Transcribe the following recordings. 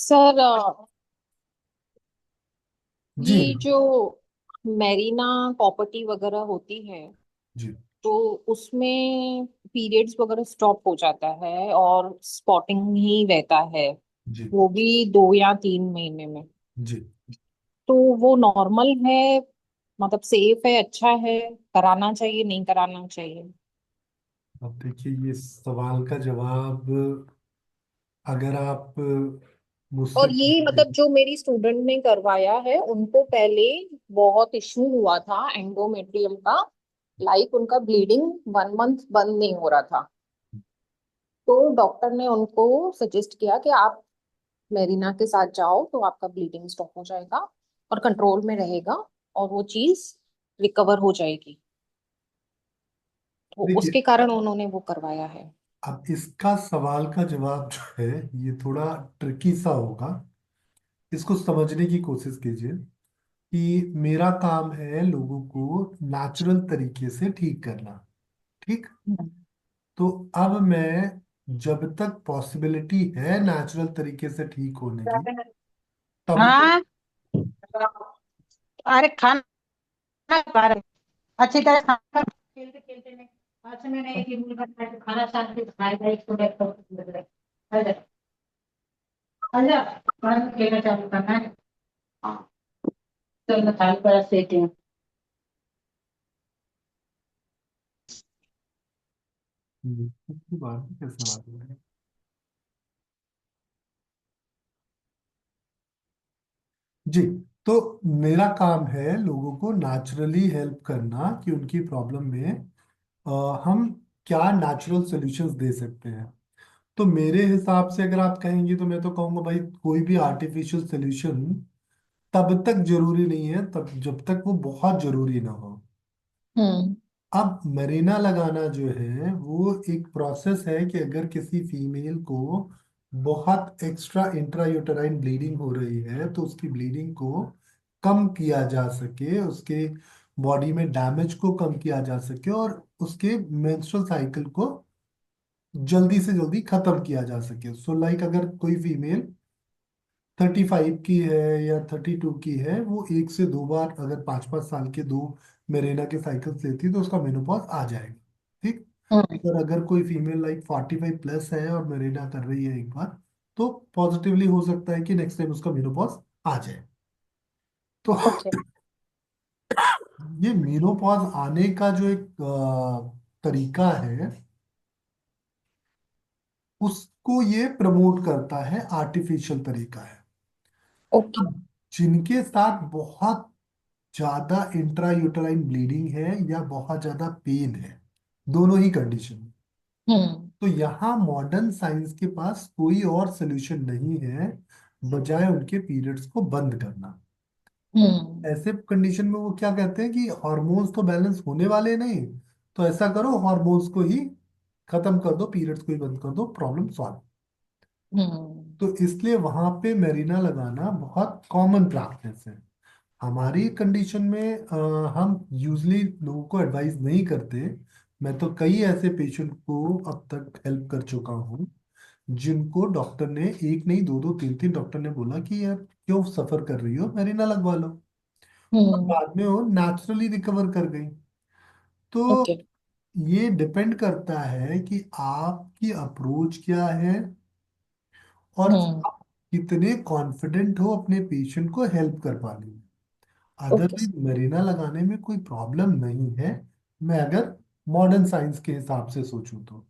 Sir, जी। ये जो Mirena property वगैरह होती है, जी। तो उसमें पीरियड्स वगैरह स्टॉप हो जाता है और स्पॉटिंग ही रहता है, जी। वो भी 2 या 3 महीने में। जी। तो वो नॉर्मल है? मतलब सेफ है, अच्छा है, कराना चाहिए नहीं कराना चाहिए? अब देखिए, ये सवाल का जवाब अगर आप मुझसे और ये पूछें। मतलब जो मेरी स्टूडेंट ने करवाया है उनको पहले बहुत इश्यू हुआ था एंडोमेट्रियम का। लाइक उनका ब्लीडिंग 1 मंथ बंद नहीं हो रहा था। तो डॉक्टर ने उनको सजेस्ट किया कि आप मेरिना के साथ जाओ तो आपका ब्लीडिंग स्टॉप हो जाएगा और कंट्रोल में रहेगा और वो चीज रिकवर हो जाएगी। तो देखिए, उसके कारण उन्होंने वो करवाया है। अब इसका सवाल का जवाब जो है, ये थोड़ा ट्रिकी सा होगा। इसको समझने की कोशिश कीजिए कि मेरा काम है लोगों को नेचुरल तरीके से ठीक करना। ठीक। हम्म। तो अब मैं, जब तक पॉसिबिलिटी है नेचुरल तरीके से ठीक होने की, तब तक। हाँ। अरे खाना खा रहे, अच्छी तरह खाना खेलते खेलते नहीं। आज मैंने एक इडली बनाया तो खाना साथ में खाएगा, एक तो बैठ कर आजा आजा, खाना खेलना चालू करना है। हाँ, चल मैं थाली पर सेती हूँ। इसकी बात भी कैसे बात हो रही है? जी। तो मेरा काम है लोगों को नेचुरली हेल्प करना कि उनकी प्रॉब्लम में हम क्या नेचुरल सॉल्यूशंस दे सकते हैं। तो मेरे हिसाब से अगर आप कहेंगे तो मैं तो कहूँगा भाई, कोई भी आर्टिफिशियल सॉल्यूशन तब तक जरूरी नहीं है तब जब तक वो बहुत जरूरी ना हो। हम्म। अब मरीना लगाना जो है वो एक प्रोसेस है कि अगर किसी फीमेल को बहुत एक्स्ट्रा इंट्रायूटराइन ब्लीडिंग हो रही है तो उसकी ब्लीडिंग को कम किया जा सके, उसके बॉडी में डैमेज को कम किया जा सके और उसके मेंस्ट्रुअल साइकिल को जल्दी से जल्दी खत्म किया जा सके। सो लाइक, अगर कोई फीमेल 35 की है या 32 की है, वो 1 से 2 बार अगर 5-5 साल के दो मेरेना के साइकिल्स लेती है तो उसका मेनोपॉज आ जाएगा। ठीक। हम्म। और अगर कोई फीमेल लाइक 45 प्लस है और मेरेना कर रही है एक बार, तो पॉजिटिवली हो सकता है कि नेक्स्ट टाइम उसका मेनोपॉज आ जाए। तो ओके। ये मेनोपॉज आने का जो एक तरीका है, उसको ये प्रमोट करता है, आर्टिफिशियल तरीका है। ओके। अब जिनके साथ बहुत ज्यादा इंट्रायूटराइन ब्लीडिंग है या बहुत ज्यादा पेन है, दोनों ही कंडीशन, हम्म। तो यहाँ मॉडर्न साइंस के पास कोई और सोल्यूशन नहीं है बजाय उनके पीरियड्स को बंद करना। हम्म। ऐसे कंडीशन में वो क्या कहते हैं कि हार्मोन्स तो बैलेंस होने वाले नहीं, तो ऐसा करो हार्मोन्स को ही खत्म कर दो, पीरियड्स को ही बंद कर दो, प्रॉब्लम सॉल्व। हम्म। तो इसलिए वहां पे मेरिना लगाना बहुत कॉमन प्रैक्टिस है। हमारी कंडीशन में हम यूजली लोगों को एडवाइस नहीं करते। मैं तो कई ऐसे पेशेंट को अब तक हेल्प कर चुका हूँ जिनको डॉक्टर ने, एक नहीं दो दो तीन तीन डॉक्टर ने बोला कि यार क्यों सफर कर रही हो, मेरिना लगवा लो। और हम्म। बाद में वो नेचुरली रिकवर कर गई। तो ओके। ये डिपेंड करता है कि आपकी अप्रोच क्या है और हम्म। आप कितने कॉन्फिडेंट हो अपने पेशेंट को हेल्प कर पाने में। ओके। अदरवाइज मरीना लगाने में कोई प्रॉब्लम नहीं है। मैं अगर मॉडर्न साइंस के हिसाब से सोचूं तो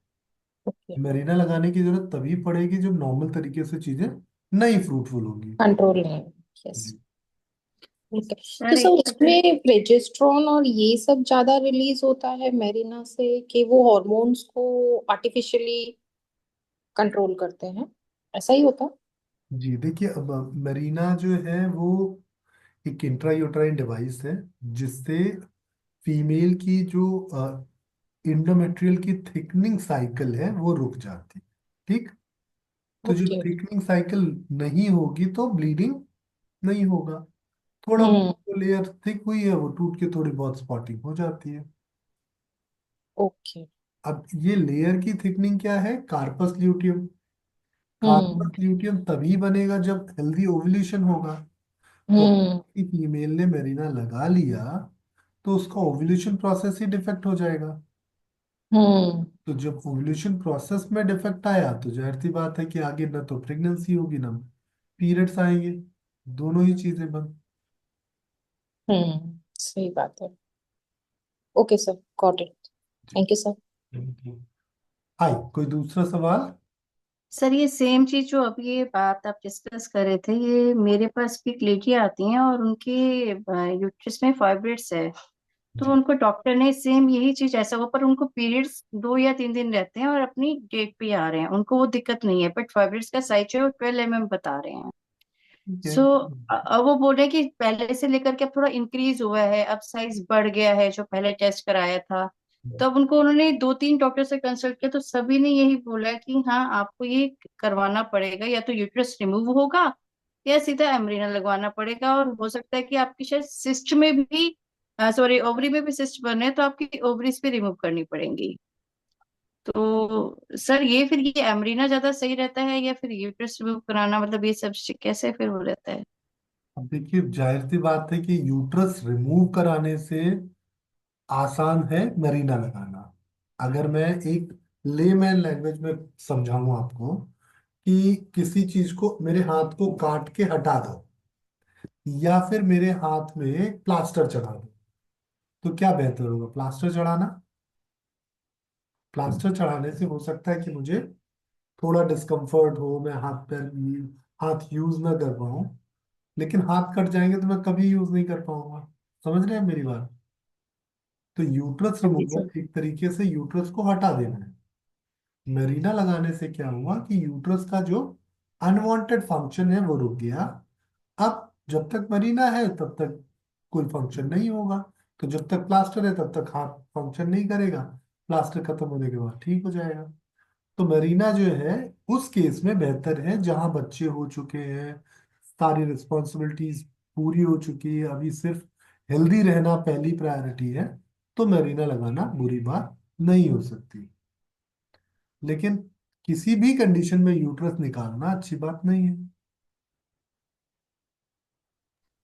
ओके। मरीना लगाने की जरूरत तभी पड़ेगी जब नॉर्मल तरीके से चीजें नहीं फ्रूटफुल होंगी। कंट्रोल है। यस। जी। ओके। तो अरे सर उसमें प्रोजेस्टेरोन और ये सब ज्यादा रिलीज होता है मेरिना से कि वो हॉर्मोन्स को आर्टिफिशियली कंट्रोल करते हैं? ऐसा ही होता है? जी, देखिए, अब मरीना जो है वो एक इंट्रायूटराइन डिवाइस है जिससे फीमेल की जो इंडोमेट्रियल की थिकनिंग साइकिल है वो रुक जाती है। ठीक। तो जब ओके। थिकनिंग साइकिल नहीं होगी तो ब्लीडिंग नहीं होगा। थोड़ा हम्म। बहुत लेयर थिक हुई है, वो टूट के थोड़ी बहुत स्पॉटिंग हो जाती है। ओके। अब ये लेयर की थिकनिंग क्या है, कार्पस ल्यूटियम। हम्म। कार्पस ल्यूटियम तभी बनेगा जब हेल्दी ओव्यूलेशन होगा। तो हम्म। फीमेल ने मेरिना लगा लिया तो उसका ओव्यूलेशन प्रोसेस ही डिफेक्ट हो जाएगा। हम्म। तो जब ओव्यूलेशन प्रोसेस में डिफेक्ट आया तो जाहिर सी बात है कि आगे ना तो प्रेगनेंसी होगी ना पीरियड्स आएंगे, दोनों ही चीजें बंद। सही बात है। Okay sir, got it. Thank you sir. Hi, कोई दूसरा सवाल? सर ये सेम चीज जो अभी ये बात आप डिस्कस कर रहे थे, ये मेरे पास भी एक लेडी आती हैं और उनके यूट्रस में फाइब्रोइड्स है। तो जी। उनको डॉक्टर ने सेम यही चीज ऐसा हुआ, पर उनको पीरियड्स 2 या 3 दिन रहते हैं और अपनी डेट पे आ रहे हैं, उनको वो दिक्कत नहीं है, बट फाइब्रोइड्स का साइज जो है वो 12 mm बता रहे हैं। ठीक है। सो अब वो बोल रहे हैं कि पहले से लेकर के अब थोड़ा इंक्रीज हुआ है, अब साइज बढ़ गया है जो पहले टेस्ट कराया था। तो अब उनको उन्होंने 2-3 डॉक्टर से कंसल्ट किया, तो सभी ने यही बोला कि हाँ आपको ये करवाना पड़ेगा, या तो यूट्रस रिमूव होगा या सीधा एम्ब्रिना लगवाना पड़ेगा, और हो सकता है कि आपकी शायद सिस्ट में भी, सॉरी ओवरी में भी सिस्ट बने, तो आपकी ओवरीज भी रिमूव करनी पड़ेंगी। तो सर ये फिर ये एम्ब्रिना ज्यादा सही रहता है या फिर यूट्रस रिमूव कराना, मतलब ये सब कैसे फिर हो रहता है? अब देखिए, जाहिर सी बात है कि यूट्रस रिमूव कराने से आसान है मरीना लगाना। अगर मैं एक लेमैन लैंग्वेज में समझाऊं आपको कि किसी चीज को, मेरे हाथ को काट के हटा दो या फिर मेरे हाथ में प्लास्टर चढ़ा दो, तो क्या बेहतर होगा? प्लास्टर चढ़ाना। प्लास्टर चढ़ाने से हो सकता है कि मुझे थोड़ा डिस्कम्फर्ट हो, मैं हाथ यूज ना कर पाऊं, लेकिन हाथ कट जाएंगे तो मैं कभी यूज नहीं कर पाऊंगा। समझ रहे हैं मेरी बात? तो यूट्रस हाँ जी सर। रिमूवल एक तरीके से यूट्रस को हटा देना है। मेरिना लगाने से क्या हुआ कि यूट्रस का जो अनवांटेड फंक्शन है वो रुक गया। अब जब तक मरीना है तब तक कोई फंक्शन नहीं होगा। तो जब तक प्लास्टर है तब तक हाथ फंक्शन नहीं करेगा। प्लास्टर खत्म होने के बाद ठीक हो जाएगा। तो मरीना जो है उस केस में बेहतर है जहां बच्चे हो चुके हैं, सारी रिस्पॉन्सिबिलिटीज पूरी हो चुकी है, अभी सिर्फ हेल्दी रहना पहली प्रायोरिटी है। तो मरीना लगाना बुरी बात नहीं हो सकती। लेकिन किसी भी कंडीशन में यूट्रस निकालना अच्छी बात नहीं है।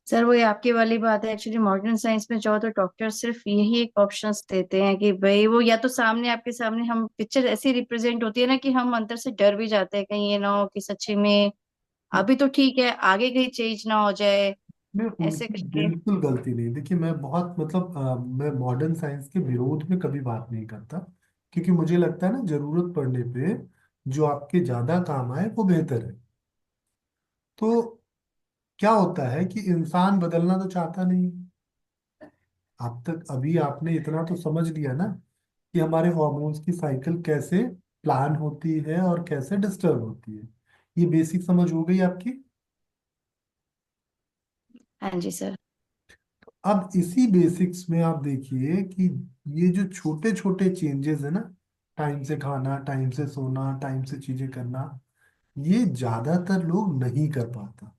सर वही आपकी वाली बात है, एक्चुअली मॉडर्न साइंस में जाओ तो डॉक्टर सिर्फ यही एक ऑप्शंस देते हैं कि भाई वो या तो सामने आपके सामने हम पिक्चर ऐसी रिप्रेजेंट होती है ना कि हम अंदर से डर भी जाते हैं कहीं ये ना हो कि सच्ची में अभी तो ठीक है आगे कहीं चेंज ना हो जाए, मैं ऐसे उनकी करके। बिल्कुल गलती नहीं। देखिए, मैं बहुत मतलब मैं मॉडर्न साइंस के विरोध में कभी बात नहीं करता, क्योंकि मुझे लगता है ना, जरूरत पड़ने पे जो आपके ज्यादा काम आए वो बेहतर है। तो क्या होता है कि इंसान बदलना तो चाहता नहीं। अब तक अभी आपने इतना तो समझ लिया ना कि हमारे हॉर्मोन्स की साइकिल कैसे प्लान होती है और कैसे डिस्टर्ब होती है। ये बेसिक समझ हो गई आपकी। हाँ जी सर। अब इसी बेसिक्स में आप देखिए कि ये जो छोटे छोटे चेंजेस है ना, टाइम से खाना, टाइम से सोना, टाइम से चीजें करना, ये ज्यादातर लोग नहीं कर पाता।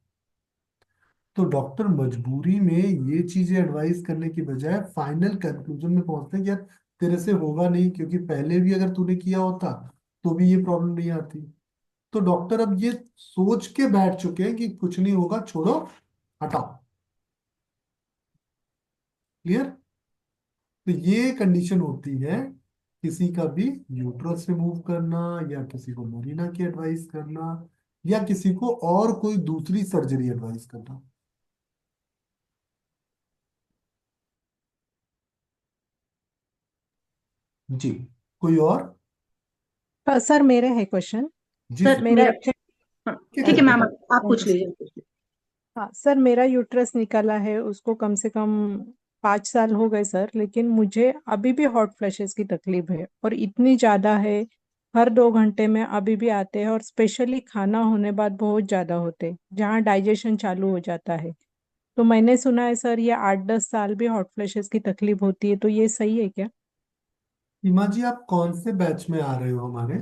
तो डॉक्टर मजबूरी में ये चीजें एडवाइस करने की बजाय फाइनल कंक्लूजन में पहुंचते हैं कि यार तेरे से होगा नहीं, क्योंकि पहले भी अगर तूने किया होता तो भी ये प्रॉब्लम नहीं आती। तो डॉक्टर अब ये सोच के बैठ चुके हैं कि कुछ नहीं होगा, छोड़ो, हटाओ। क्लियर? तो ये कंडीशन होती है किसी का भी यूट्रस रिमूव करना, या किसी को मरीना की एडवाइस करना, या किसी को और कोई दूसरी सर्जरी एडवाइस करना। जी। कोई और? सर मेरा है क्वेश्चन। जी सर सर। मेरा मेरा हाँ, ठीक ठीक है। है मैम, आप थैंक पूछ यू सर। लीजिए। हाँ सर, मेरा यूट्रस निकला है, उसको कम से कम 5 साल हो गए सर, लेकिन मुझे अभी भी हॉट फ्लैशेस की तकलीफ है, और इतनी ज्यादा है, हर 2 घंटे में अभी भी आते हैं, और स्पेशली खाना होने बाद बहुत ज्यादा होते हैं जहाँ डाइजेशन चालू हो जाता है। तो मैंने सुना है सर ये 8-10 साल भी हॉट फ्लैशेस की तकलीफ होती है, तो ये सही है क्या? सीमा जी, आप कौन से बैच में आ रहे हो हमारे?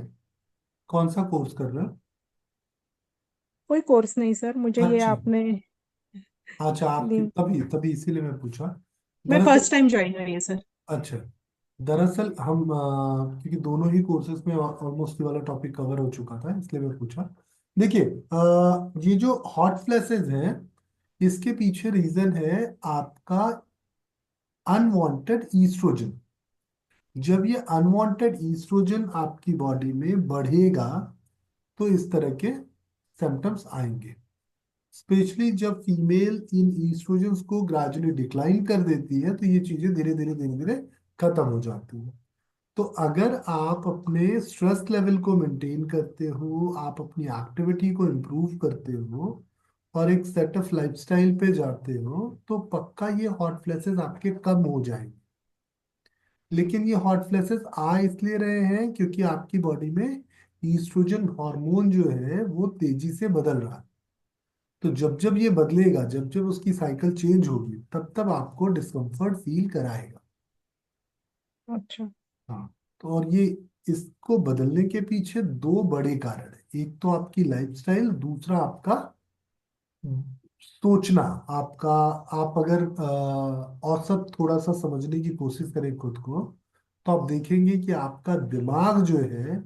कौन सा कोर्स कर रहे हो? कोई कोर्स नहीं सर, मुझे ये अच्छा। आपने अच्छा, आपकी लिंक। तभी तभी इसीलिए मैं पूछा। मैं दरअसल, फर्स्ट टाइम ज्वाइन हुई है सर। अच्छा, दरअसल हम क्योंकि दोनों ही कोर्सेज में ऑलमोस्ट ये वाला टॉपिक कवर हो चुका था, इसलिए मैं पूछा। देखिए, ये जो हॉट फ्लैशेस हैं, इसके पीछे रीजन है आपका अनवांटेड ईस्ट्रोजन। जब ये अनवांटेड ईस्ट्रोजन आपकी बॉडी में बढ़ेगा तो इस तरह के सिम्टम्स आएंगे। स्पेशली जब फीमेल इन ईस्ट्रोजन्स को ग्रेजुअली डिक्लाइन कर देती है तो ये चीजें धीरे धीरे खत्म हो जाती हैं। तो अगर आप अपने स्ट्रेस लेवल को मेंटेन करते हो, आप अपनी एक्टिविटी को इम्प्रूव करते हो और एक सेट ऑफ लाइफस्टाइल पे जाते हो, तो पक्का ये हॉट फ्लैशेस आपके कम हो जाएंगे। लेकिन ये हॉट फ्लैशेस आ इसलिए रहे हैं क्योंकि आपकी बॉडी में ईस्ट्रोजन हार्मोन जो है वो तेजी से बदल रहा है। तो जब जब ये बदलेगा, जब जब उसकी साइकिल चेंज होगी, तब तब आपको डिस्कम्फर्ट फील कराएगा। अच्छा। हाँ। तो और ये इसको बदलने के पीछे दो बड़े कारण है। एक तो आपकी लाइफस्टाइल, दूसरा आपका सोचना। आपका, आप अगर औसत थोड़ा सा समझने की कोशिश करें खुद को, तो आप देखेंगे कि आपका दिमाग जो है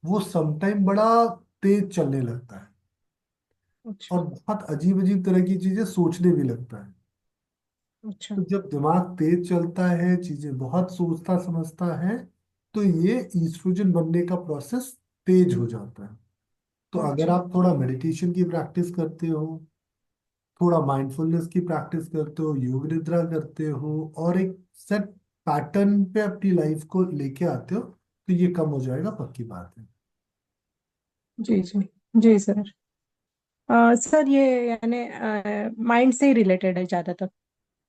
वो समटाइम बड़ा तेज चलने लगता है अच्छा। और बहुत अजीब अजीब तरह की चीजें सोचने भी लगता है। अच्छा। तो जब दिमाग तेज चलता है, चीजें बहुत सोचता समझता है, तो ये ईस्ट्रोजन बनने का प्रोसेस तेज हो जाता है। तो अगर अच्छा। आप थोड़ा मेडिटेशन की प्रैक्टिस करते हो, थोड़ा माइंडफुलनेस की प्रैक्टिस करते हो, योग निद्रा करते हो और एक सेट पैटर्न पे अपनी लाइफ को लेके आते हो, तो ये कम हो जाएगा, पक्की बात है। जी जी। जी सर। सर ये यानी माइंड से ही रिलेटेड है ज्यादातर।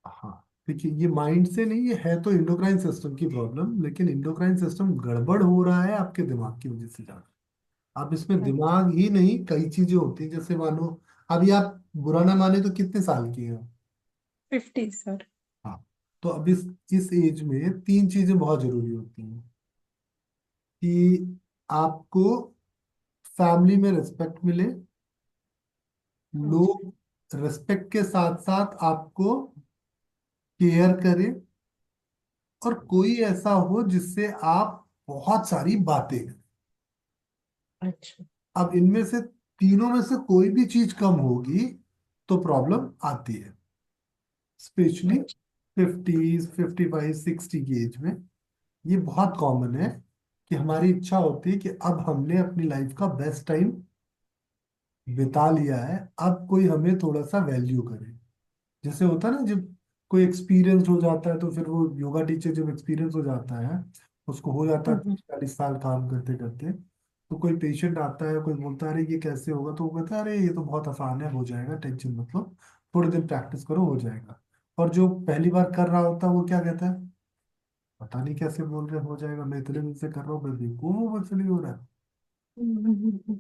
हाँ, देखिए, ये माइंड से नहीं, ये है तो इंडोक्राइन सिस्टम की प्रॉब्लम, लेकिन इंडोक्राइन सिस्टम गड़बड़ हो रहा है आपके दिमाग की वजह से ज्यादा। अब इसमें दिमाग ही नहीं, कई चीजें होती हैं। जैसे मानो, अभी आप बुरा ना माने तो कितने साल की हैं? 50 सर। हाँ। तो अब इस एज में तीन चीजें बहुत जरूरी होती हैं कि आपको फैमिली में रिस्पेक्ट मिले, अच्छा। लोग रिस्पेक्ट के साथ साथ आपको केयर करें, और कोई ऐसा हो जिससे आप बहुत सारी बातें करें। अच्छा। अब इनमें से तीनों में से कोई भी चीज कम होगी तो प्रॉब्लम आती है। स्पेशली अच्छा। 50, 55, 60 की एज में ये बहुत कॉमन है कि हमारी इच्छा होती है कि अब हमने अपनी लाइफ का बेस्ट टाइम बिता लिया है, अब कोई हमें थोड़ा सा वैल्यू करे। जैसे होता है ना, जब कोई एक्सपीरियंस हो जाता है तो फिर वो योगा टीचर जब एक्सपीरियंस हो जाता है, उसको हो जाता है हम्म। 40 साल काम करते करते, तो कोई पेशेंट आता है, कोई बोलता है अरे ये कैसे होगा, तो वो कहता है अरे ये तो बहुत आसान है, हो जाएगा, टेंशन मत लो, थोड़े दिन प्रैक्टिस करो, हो जाएगा। और जो पहली बार कर रहा होता है वो क्या कहता है, पता नहीं कैसे बोल रहे हो जाएगा, मैं इतने दिन से कर रहा हूँ, मैं बेवकूफ हूँ, मुझसे नहीं हो रहा है। हम्म।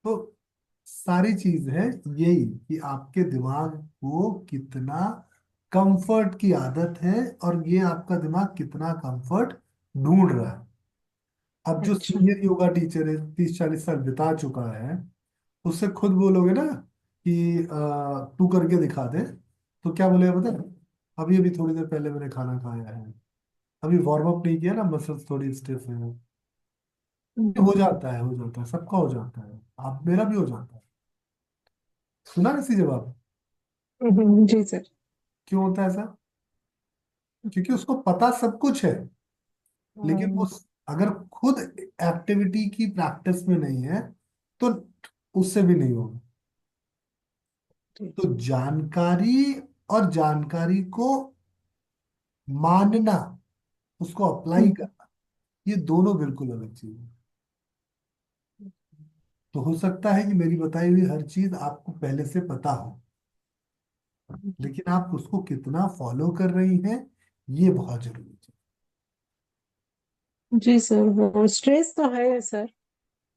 तो सारी चीज है यही कि आपके दिमाग को कितना कंफर्ट की आदत है, और ये आपका दिमाग कितना कंफर्ट ढूंढ रहा है। अब जो अच्छा। सीनियर योगा टीचर है, 30-40 साल बिता चुका है, उससे खुद बोलोगे ना कि तू करके दिखा दे, तो क्या बोलेगा पता है? अभी अभी थोड़ी देर पहले मैंने खाना खाया है, अभी वार्म अप नहीं किया ना, मसल्स थोड़ी स्टिफ है। हो जाता है, हो जाता है, सबका हो जाता है, आप, मेरा भी हो जाता है। सुना ना सी जवाब। जी सर। क्यों होता है ऐसा? क्योंकि उसको पता सब कुछ है, लेकिन वो हम्म। अगर खुद एक्टिविटी की प्रैक्टिस में नहीं है तो उससे भी नहीं होगा। जी। तो जानकारी और जानकारी को मानना, उसको अप्लाई हम्म। करना, ये दोनों बिल्कुल अलग चीज है। तो हो सकता है कि मेरी बताई हुई हर चीज आपको पहले से पता हो, लेकिन आप उसको कितना फॉलो कर रही हैं, ये बहुत जरूरी जी सर, वो स्ट्रेस तो है सर।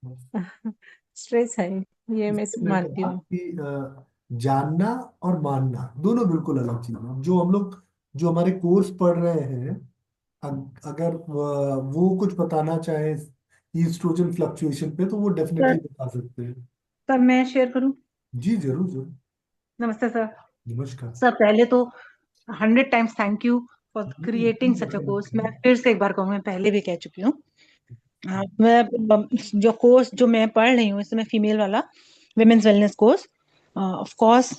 है। स्ट्रेस है, ये मैं इसलिए मैं मानती कहा हूँ। कि जानना और मानना दोनों बिल्कुल अलग चीज है। जो हम लोग, जो हमारे कोर्स पढ़ रहे हैं, अगर वो कुछ बताना चाहे ईस्ट्रोजन फ्लक्चुएशन पे, तो वो डेफिनेटली सर बता सकते हैं। सर मैं शेयर करूं। जी जरूर जरूर। नमस्ते सर। नमस्कार। सर पहले तो 100 टाइम्स थैंक यू फॉर नहीं, क्रिएटिंग सच अ कोर्स। मैं फिर से एक बार कहूँ, मैं पहले भी कह चुकी हूँ। हाँ, जो कोर्स जो मैं पढ़ रही हूँ इस समय फीमेल वाला women's wellness course, of course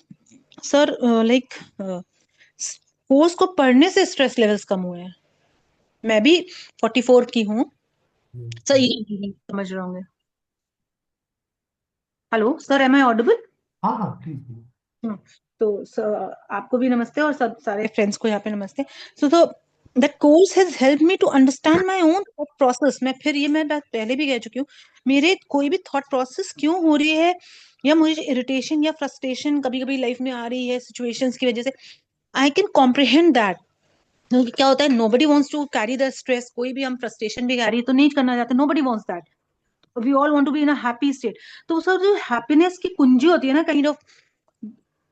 sir, like course को पढ़ने से स्ट्रेस लेवल्स कम हुए हैं। मैं भी 44 की हूँ सर, हम्म। ये समझ रहे होंगे। Hello sir, am I audible? हाँ हाँ, ठीक है। हम्म, तो सर आपको भी नमस्ते और सब सारे फ्रेंड्स को यहाँ पे नमस्ते। So that course has help me to understand my own thought process. मैं बात पहले भी कह चुकी हूँ, मेरे कोई भी थॉट प्रोसेस क्यों हो रही है, या मुझे इरिटेशन या फ्रस्ट्रेशन कभी कभी लाइफ में आ रही है सिचुएशंस की वजह से, आई कैन कॉम्प्रिहेंड दैट। क्योंकि क्या होता है, nobody wants to carry the stress. कोई भी हम फ्रस्ट्रेशन भी कैरी तो नहीं करना चाहते, nobody wants that, we all want to be in a happy state. तो सर जो हैप्पीनेस की कुंजी होती है ना, kind of,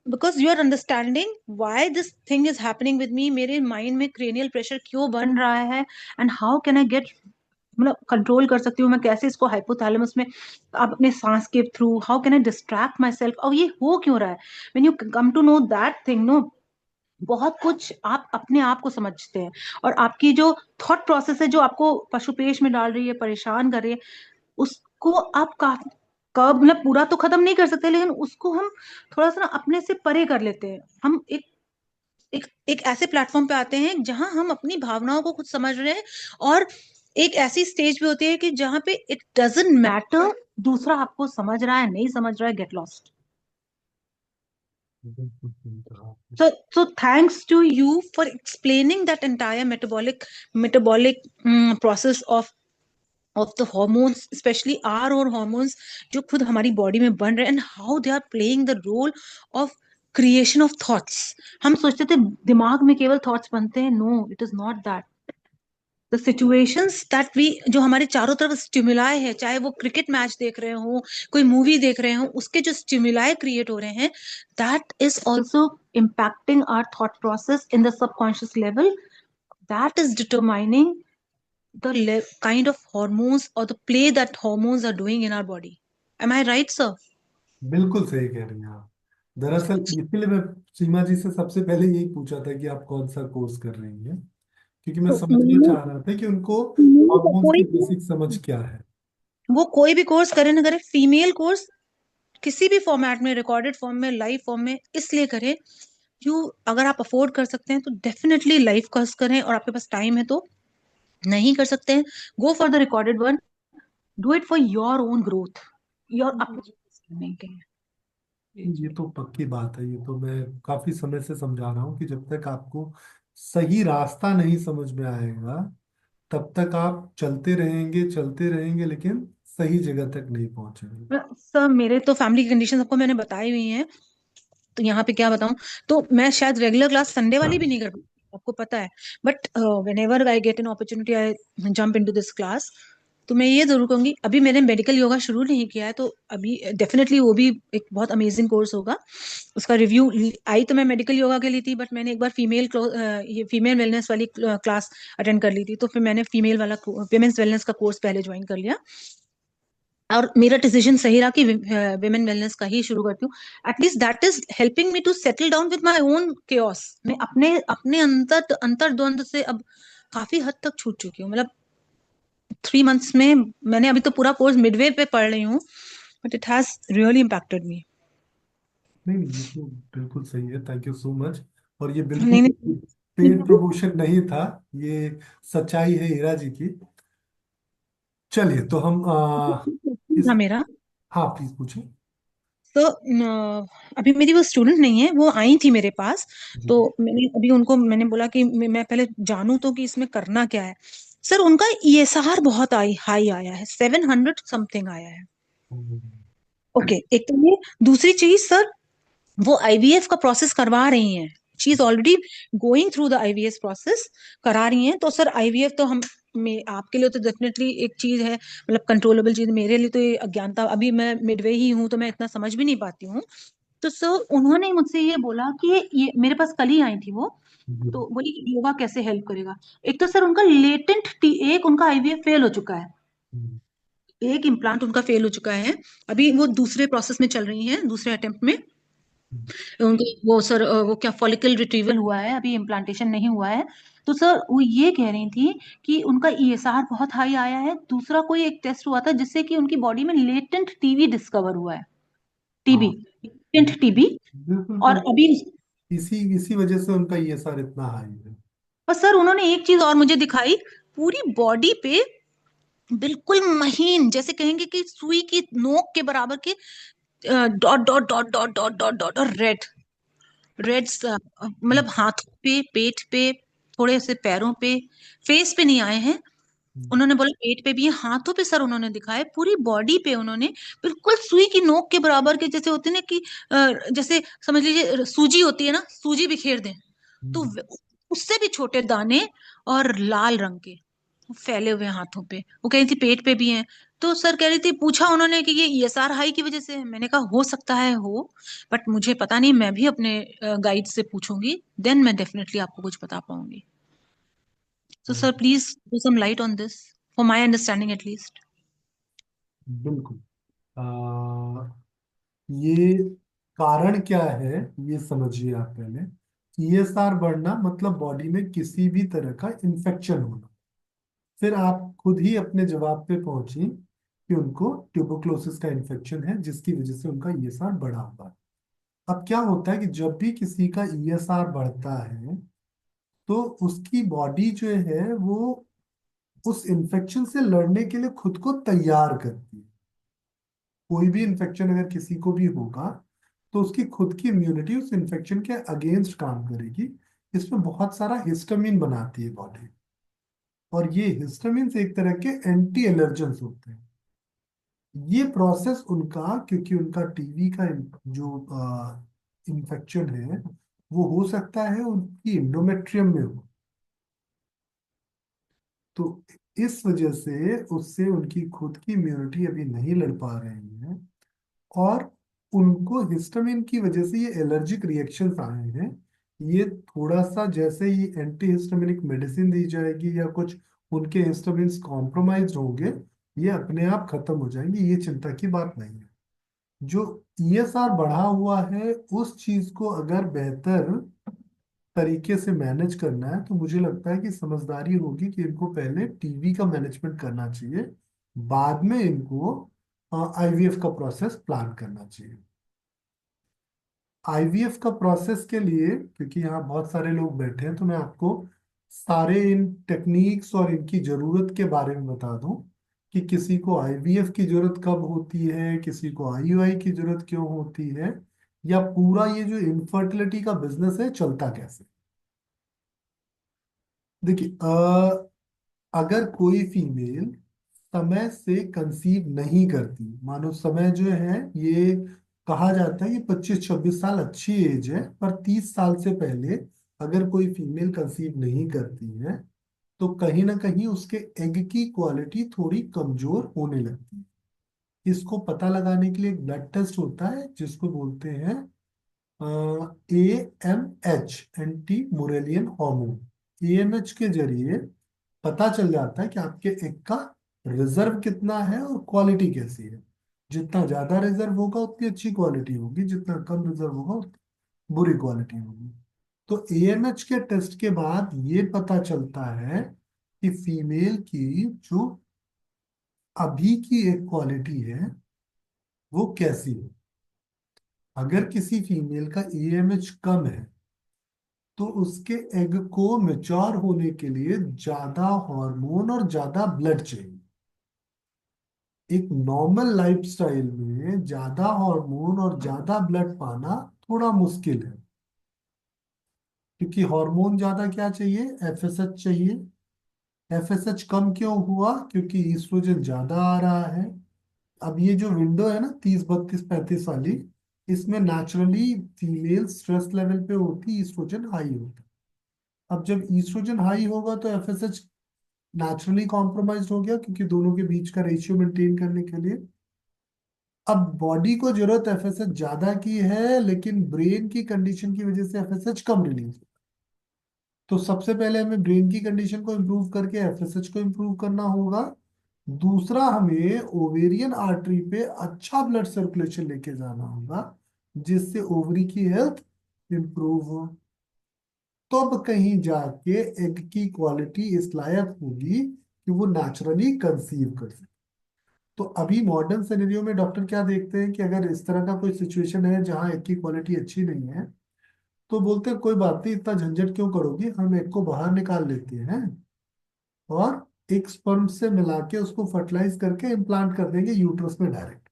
because you are understanding why this thing is happening with me, मेरे माइंड में क्रेनियल प्रेशर क्यों बन रहा है, and how can I get, मतलब कंट्रोल कर सकती हूँ मैं कैसे इसको हाइपोथैलेमस में, अब अपने सांस के through how can I distract myself, और ये हो क्यों रहा है। When you come to know that thing, no, बहुत कुछ आप अपने आप को समझते हैं। और आपकी जो थॉट प्रोसेस है जो आपको पशुपेश में डाल रही है, परेशान कर रही है, उसको आप कब, मतलब पूरा तो खत्म नहीं कर सकते, लेकिन उसको हम थोड़ा सा ना अपने से परे कर लेते हैं। हम एक ऐसे प्लेटफॉर्म पे आते हैं जहां हम अपनी भावनाओं को खुद समझ रहे हैं, और एक ऐसी स्टेज पे होती है कि जहां पे इट डजेंट मैटर दूसरा आपको समझ रहा है नहीं समझ रहा है, गेट लॉस्ट। बिल्कुल सही कहा आपने। So thanks to you for explaining that entire metabolic process of the hormones, especially our own hormones जो खुद हमारी बॉडी में बन रहे हैं, and how they are playing the role of creation of thoughts। हम सोचते थे दिमाग में केवल थॉट्स बनते हैं, no, it is not that. The situations that we, जो हमारे चारों तरफ स्टिमुलाई है, चाहे वो क्रिकेट मैच देख रहे हो, कोई मूवी देख रहे हो, उसके जो स्टिमुलाई क्रिएट हो रहे हैं, that is also impacting our thought process in the subconscious level, that is determining the kind of hormones or the play that hormones are doing in our body। am I right sir? बिल्कुल सही कह रही हैं आप। दरअसल इसलिए मैं सीमा जी से सबसे पहले यही पूछा था कि आप कौन सा कोर्स कर रही हैं, क्योंकि मैं तो समझना चाह रहा था कि उनको हार्मोन्स कोई की बेसिक समझ क्या है। वो कोई भी कोर्स करे ना करे, फीमेल कोर्स किसी भी फॉर्मेट में, रिकॉर्डेड फॉर्म में, लाइव फॉर्म में, इसलिए करें, यू, अगर आप अफोर्ड कर सकते हैं तो डेफिनेटली लाइव कोर्स करें, और आपके पास टाइम है तो नहीं कर सकते हैं, go for the recorded one, do it for your own growth, your अपने के लिए। ये तो पक्की बात है, ये तो मैं काफी समय से समझा रहा हूँ कि जब तक आपको सही रास्ता नहीं समझ में आएगा तब तक आप चलते रहेंगे लेकिन सही जगह तक नहीं पहुंचेंगे। सर मेरे तो फैमिली की कंडीशन आपको मैंने बताई हुई है, तो यहाँ पे क्या बताऊं। तो मैं शायद रेगुलर क्लास संडे वाली भी नहीं कर पाती, आपको पता है, but when ever I get an opportunity I jump into this class. तो मैं ये जरूर कहूंगी, अभी मैंने मेडिकल योगा शुरू नहीं किया है, तो अभी डेफिनेटली वो भी एक बहुत अमेजिंग कोर्स होगा। उसका रिव्यू, आई तो मैं मेडिकल योगा के लिए थी, बट मैंने एक बार ये फीमेल वेलनेस वाली क्लास अटेंड कर ली थी, तो फिर मैंने फीमेल वाला विमेन्स वेलनेस का कोर्स पहले ज्वाइन कर लिया, और मेरा डिसीजन सही रहा कि विमेन वेलनेस का ही शुरू करती हूँ। At least that is helping me to settle down with my own chaos. मैं अपने अपने अंतर्द्वंद से अब काफी हद तक छूट चुकी हूँ, मतलब 3 मंथ्स में मैंने, अभी तो पूरा कोर्स मिडवे पे पढ़ रही हूँ, but it has really impacted me. नहीं नहीं, ये तो बिल्कुल सही है, थैंक यू सो मच। और ये बिल्कुल नहीं नहीं, पेड प्रमोशन नहीं था, ये सच्चाई है हीरा जी की। चलिए तो हम था इस, मेरा। हाँ प्लीज पूछिए। तो अभी मेरी वो स्टूडेंट नहीं है, वो आई थी मेरे पास, जी। तो मैंने अभी उनको मैंने बोला कि मैं पहले जानूं तो कि इसमें करना क्या है। सर उनका ईएसआर बहुत हाई आया है, 700 समथिंग आया है। हम्म। ओके, एक तो ये, दूसरी चीज सर, वो आईवीएफ का प्रोसेस करवा रही हैं, she is already going through the IVF process, करा रही हैं। तो सर आईवीएफ तो हम, में आपके लिए तो डेफिनेटली एक चीज है, मतलब कंट्रोलेबल चीज, मेरे लिए तो ये अज्ञानता, अभी मैं मिडवे ही हूँ तो मैं इतना समझ भी नहीं पाती हूँ। तो सर उन्होंने मुझसे ये बोला कि ये मेरे पास कल ही आई थी वो, जी। तो बोली योगा कैसे हेल्प करेगा। एक तो सर उनका लेटेंट एक उनका आईवीएफ फेल हो चुका है, हम्म। एक इम्प्लांट उनका फेल हो चुका है, अभी वो दूसरे प्रोसेस में चल रही हैं, दूसरे अटेम्प्ट में उनके, वो सर वो क्या फॉलिकल रिट्रीवल हुआ है, अभी इम्प्लांटेशन नहीं हुआ है। तो सर वो ये कह रही थी कि उनका ईएसआर बहुत हाई आया है। दूसरा कोई एक टेस्ट हुआ था जिससे कि उनकी बॉडी में लेटेंट टीबी डिस्कवर हुआ है, टीबी, हाँ, लेटेंट टीबी। बिल्कुल और बिल्कुल। अभी इसी इसी वजह से उनका ईएसआर इतना हाई है। और सर उन्होंने एक चीज और मुझे दिखाई, पूरी बॉडी पे बिल्कुल महीन, जैसे कहेंगे कि सुई की नोक के बराबर के dot dot dot dot dot dot dot और रेड रेड, मतलब हाथों पे, पेट पे, थोड़े से पैरों पे, फेस पे नहीं आए हैं। उन्होंने बोला पेट पे भी है, हाथों पे सर उन्होंने दिखाया, पूरी बॉडी पे उन्होंने बिल्कुल सुई की नोक के बराबर के, जैसे होते हैं ना कि जैसे समझ लीजिए सूजी होती है ना, सूजी बिखेर दें, तो उससे भी छोटे दाने और लाल रंग के फैले हुए हैं हाथों पे। वो कह रही थी पेट पे भी हैं। तो सर कह रही थी, पूछा उन्होंने कि ये ईएसआर हाई की वजह से है। मैंने कहा हो सकता है हो, बट मुझे पता नहीं, मैं भी अपने गाइड से पूछूंगी, देन मैं डेफिनेटली आपको कुछ बता पाऊंगी। So, sir, please do some light on this, for my understanding at least. बिल्कुल। ये कारण क्या है, ये समझिए आप पहले। ईएसआर बढ़ना मतलब बॉडी में किसी भी तरह का इन्फेक्शन होना। फिर आप खुद ही अपने जवाब पे पहुंची कि उनको ट्यूबरक्लोसिस का इन्फेक्शन है जिसकी वजह से उनका ईएसआर बढ़ा हुआ है। अब क्या होता है कि जब भी किसी का ईएसआर बढ़ता है तो उसकी बॉडी जो है वो उस इन्फेक्शन से लड़ने के लिए खुद को तैयार करती है। कोई भी इन्फेक्शन अगर किसी को भी होगा तो उसकी खुद की इम्यूनिटी उस इन्फेक्शन के अगेंस्ट काम करेगी। इसमें बहुत सारा हिस्टामिन बनाती है बॉडी, और ये हिस्टामिन एक तरह के एंटी एलर्जेंस होते हैं। ये प्रोसेस उनका, क्योंकि उनका टीबी का जो इन्फेक्शन है वो हो सकता है उनकी इंडोमेट्रियम में हो, तो इस वजह से उससे उनकी खुद की इम्यूनिटी अभी नहीं लड़ पा रही है, और उनको हिस्टामिन की वजह से ये एलर्जिक रिएक्शंस आए हैं। ये थोड़ा सा जैसे ही एंटी हिस्टामिनिक मेडिसिन दी जाएगी या कुछ उनके हिस्टामिन कॉम्प्रोमाइज होंगे, ये अपने आप खत्म हो जाएंगे, ये चिंता की बात नहीं है। जो ईएसआर बढ़ा हुआ है उस चीज को अगर बेहतर तरीके से मैनेज करना है तो मुझे लगता है कि समझदारी होगी कि इनको पहले टीबी का मैनेजमेंट करना चाहिए, बाद में इनको आईवीएफ का प्रोसेस प्लान करना चाहिए। आईवीएफ का प्रोसेस के लिए, क्योंकि यहाँ बहुत सारे लोग बैठे हैं, तो मैं आपको सारे इन टेक्निक्स और इनकी जरूरत के बारे में बता दूं कि किसी को आईवीएफ की जरूरत कब होती है, किसी को आईयूआई की जरूरत क्यों होती है, या पूरा ये जो इनफर्टिलिटी का बिजनेस है चलता कैसे। देखिए, अगर कोई फीमेल समय से कंसीव नहीं करती, मानो समय जो है ये कहा जाता है कि 25-26 साल अच्छी एज है, पर 30 साल से पहले अगर कोई फीमेल कंसीव नहीं करती है तो कहीं ना कहीं उसके एग की क्वालिटी थोड़ी कमजोर होने लगती है। इसको पता लगाने के लिए एक ब्लड टेस्ट होता है जिसको बोलते हैं AMH, एंटी मुरेलियन हार्मोन। एएमएच के जरिए पता चल जाता है कि आपके एग का रिजर्व कितना है और क्वालिटी कैसी है। जितना ज्यादा रिजर्व होगा उतनी अच्छी क्वालिटी होगी, जितना कम रिजर्व होगा उतनी बुरी क्वालिटी होगी। तो एएमएच के टेस्ट के बाद ये पता चलता है कि फीमेल की जो अभी की एक क्वालिटी है वो कैसी है। अगर किसी फीमेल का एएमएच कम है तो उसके एग को मैच्योर होने के लिए ज्यादा हार्मोन और ज्यादा ब्लड चाहिए। एक नॉर्मल लाइफस्टाइल में ज्यादा हार्मोन और ज्यादा ब्लड पाना थोड़ा मुश्किल है, क्योंकि हार्मोन ज्यादा क्या चाहिए, एफएसएच चाहिए। एफएसएच कम क्यों हुआ, क्योंकि ईस्ट्रोजन ज्यादा आ रहा है। अब ये जो विंडो है ना 30, 32, 35 वाली, इसमें नेचुरली फीमेल स्ट्रेस लेवल पे होती, ईस्ट्रोजन हाई होता है। अब जब ईस्ट्रोजन हाई होगा तो एफएसएच नेचुरली कॉम्प्रोमाइज हो गया, क्योंकि दोनों के बीच का रेशियो मेंटेन करने के लिए। अब बॉडी को जरूरत एफएसएच ज्यादा की है, लेकिन ब्रेन की कंडीशन की वजह से एफएसएच कम रिलीज। तो सबसे पहले हमें ब्रेन की कंडीशन को इम्प्रूव करके एफएसएच को इम्प्रूव करना होगा। दूसरा, हमें ओवेरियन आर्टरी पे अच्छा ब्लड सर्कुलेशन लेके जाना होगा जिससे ओवरी की हेल्थ इम्प्रूव हो। तब कहीं जाके एग की क्वालिटी इस लायक होगी कि वो नेचुरली कंसीव कर सके। तो अभी मॉडर्न सिनेरियो में डॉक्टर क्या देखते हैं कि अगर इस तरह का कोई सिचुएशन है जहाँ एग की क्वालिटी अच्छी नहीं है, तो बोलते हैं कोई बात नहीं, इतना झंझट क्यों करोगी, हम एग को बाहर निकाल लेते हैं और एक स्पर्म से मिला के उसको फर्टिलाइज करके इम्प्लांट कर देंगे यूट्रस में डायरेक्ट।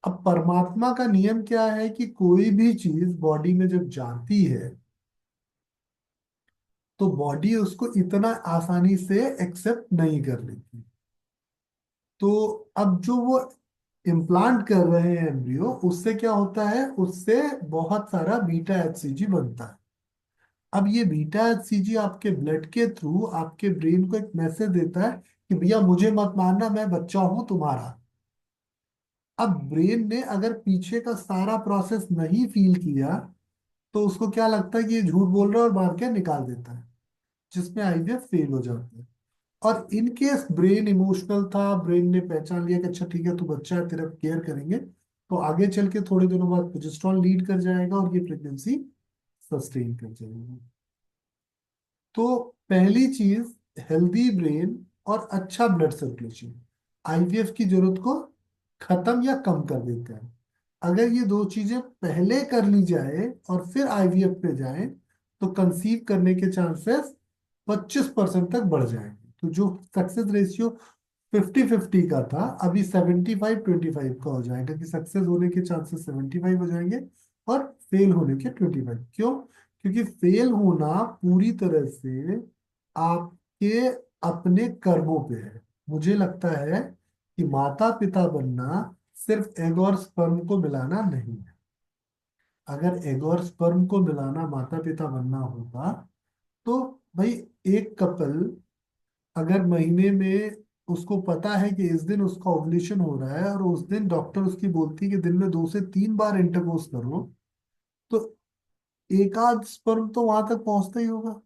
अब परमात्मा का नियम क्या है कि कोई भी चीज बॉडी में जब जाती है तो बॉडी उसको इतना आसानी से एक्सेप्ट नहीं कर लेती। तो अब जो वो इम्प्लांट कर रहे हैं एम्ब्रियो, उससे क्या होता है, उससे बहुत सारा बीटा एचसीजी बनता है। अब ये बीटा एचसीजी आपके ब्लड के थ्रू आपके ब्रेन को एक मैसेज देता है कि भैया मुझे मत मारना, मैं बच्चा हूं तुम्हारा। अब ब्रेन ने अगर पीछे का सारा प्रोसेस नहीं फील किया तो उसको क्या लगता है कि ये झूठ बोल रहा है और मार के निकाल देता है, जिसमें आईवीएफ फेल हो जाता है। और इन केस ब्रेन इमोशनल था, ब्रेन ने पहचान लिया कि अच्छा ठीक है तू बच्चा है, तेरा केयर करेंगे, तो आगे चल के थोड़े दिनों बाद प्रोजेस्टेरॉन लीड कर जाएगा और ये प्रेगनेंसी सस्टेन कर जाएगी। तो पहली चीज, हेल्दी ब्रेन और अच्छा ब्लड सर्कुलेशन आईवीएफ की जरूरत को खत्म या कम कर देते हैं। अगर ये दो चीजें पहले कर ली जाए और फिर आईवीएफ पे जाए तो कंसीव करने के चांसेस 25% तक बढ़ जाएंगे। तो जो सक्सेस रेशियो 50-50 का था, अभी 75-25 का हो जाएगा कि सक्सेस होने के चांसेस 75 हो जाएंगे और फेल होने के 25। क्यों? क्योंकि फेल होना पूरी तरह से आपके अपने कर्मों पे है। मुझे लगता है कि माता पिता बनना सिर्फ एग और स्पर्म को मिलाना नहीं है। अगर एग और स्पर्म को मिलाना माता पिता बनना होगा तो भाई, एक कपल अगर महीने में उसको पता है कि इस दिन उसका ओवुलेशन हो रहा है और उस दिन डॉक्टर उसकी बोलती है कि दिन में 2 से 3 बार इंटरकोर्स करो, तो एक आध स्पर्म तो वहां तक पहुंचता ही होगा।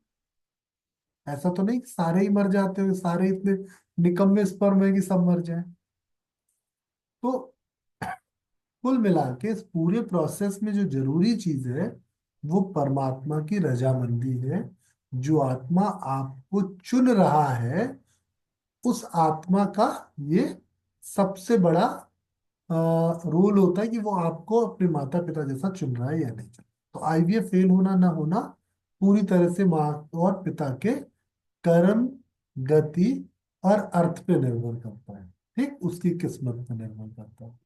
ऐसा तो नहीं कि सारे ही मर जाते हो, सारे इतने निकम्मे स्पर्म है कि सब मर जाए। तो कुल मिला के इस पूरे प्रोसेस में जो जरूरी चीज है वो परमात्मा की रजामंदी है। जो आत्मा आपको चुन रहा है, उस आत्मा का ये सबसे बड़ा रोल होता है कि वो आपको अपने माता पिता जैसा चुन रहा है या नहीं चुन। तो आईवीएफ फेल होना ना होना पूरी तरह से माँ और पिता के कर्म, गति और अर्थ पे निर्भर करता है। ठीक, उसकी किस्मत पे निर्भर करता है।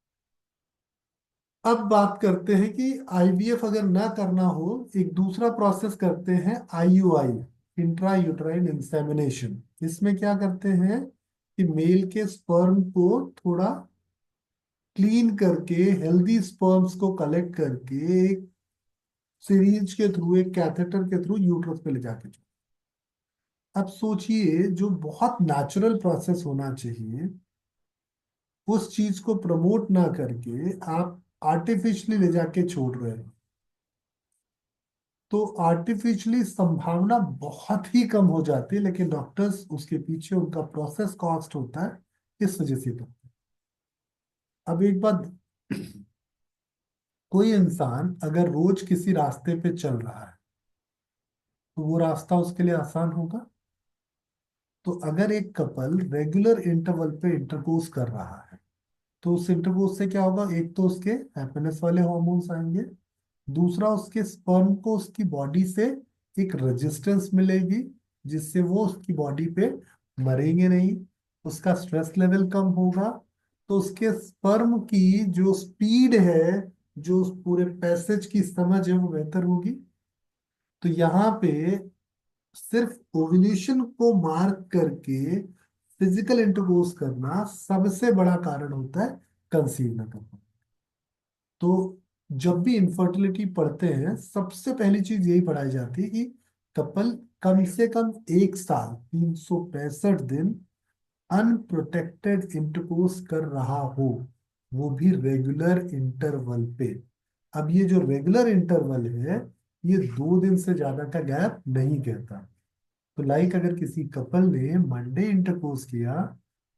अब बात करते हैं कि आईवीएफ अगर ना करना हो, एक दूसरा प्रोसेस करते हैं आईयूआई, इंट्रा यूट्राइन इंसेमिनेशन। इसमें क्या करते हैं कि मेल के स्पर्म को थोड़ा क्लीन करके हेल्दी स्पर्म्स को कलेक्ट करके एक सीरीज के थ्रू, एक कैथेटर के थ्रू यूट्रस पे ले जाके अब सोचिए, जो बहुत नेचुरल प्रोसेस होना चाहिए उस चीज को प्रमोट ना करके आप आर्टिफिशियली ले जाके छोड़ रहे हैं। तो आर्टिफिशियली संभावना बहुत ही कम हो जाती है, लेकिन डॉक्टर्स उसके पीछे उनका प्रोसेस कॉस्ट होता है, इस वजह से करते हैं। अब एक बात, कोई इंसान अगर रोज किसी रास्ते पे चल रहा है तो वो रास्ता उसके लिए आसान होगा। तो अगर एक कपल रेगुलर इंटरवल पे इंटरकोर्स कर रहा है तो उस इंटरकोर्स से क्या होगा, एक तो उसके हैप्पीनेस वाले हॉर्मोन्स आएंगे, दूसरा उसके स्पर्म को उसकी बॉडी से एक रेजिस्टेंस मिलेगी जिससे वो उसकी बॉडी पे मरेंगे नहीं, उसका स्ट्रेस लेवल कम होगा। तो उसके स्पर्म की जो स्पीड है, जो उस पूरे पैसेज की समझ है, वो बेहतर होगी। तो यहाँ पे सिर्फ ओव्यूलेशन को मार्क करके फिजिकल इंटरकोर्स करना सबसे बड़ा कारण होता है कंसीव न कर पाना। तो जब भी इनफर्टिलिटी पढ़ते हैं सबसे पहली चीज यही पढ़ाई जाती है कि कपल कम से कम 1 साल 365 दिन अनप्रोटेक्टेड इंटरकोर्स कर रहा हो, वो भी रेगुलर इंटरवल पे। अब ये जो रेगुलर इंटरवल है, ये 2 दिन से ज्यादा का गैप नहीं कहता। तो लाइक अगर किसी कपल ने मंडे इंटरकोर्स किया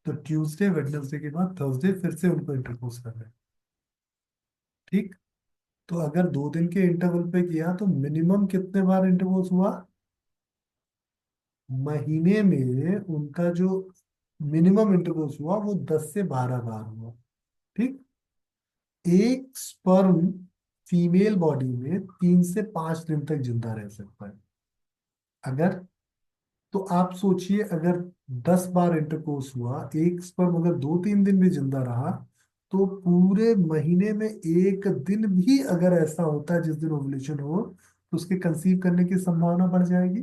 तो ट्यूसडे वेडनेसडे के बाद थर्सडे फिर से उनको इंटरकोर्स करना है। ठीक। तो अगर 2 दिन के इंटरवल पे किया तो मिनिमम कितने बार इंटरकोर्स हुआ? महीने में उनका जो मिनिमम इंटरकोर्स हुआ वो 10 से 12 बार हुआ। ठीक। एक स्पर्म फीमेल बॉडी में 3 से 5 दिन तक जिंदा रह सकता है। अगर, तो आप सोचिए, अगर 10 बार इंटरकोर्स हुआ, एक स्पर्म अगर 2-3 दिन भी जिंदा रहा, तो पूरे महीने में एक दिन भी अगर ऐसा होता है जिस दिन ओवुलेशन हो, तो उसके कंसीव करने की संभावना बढ़ जाएगी।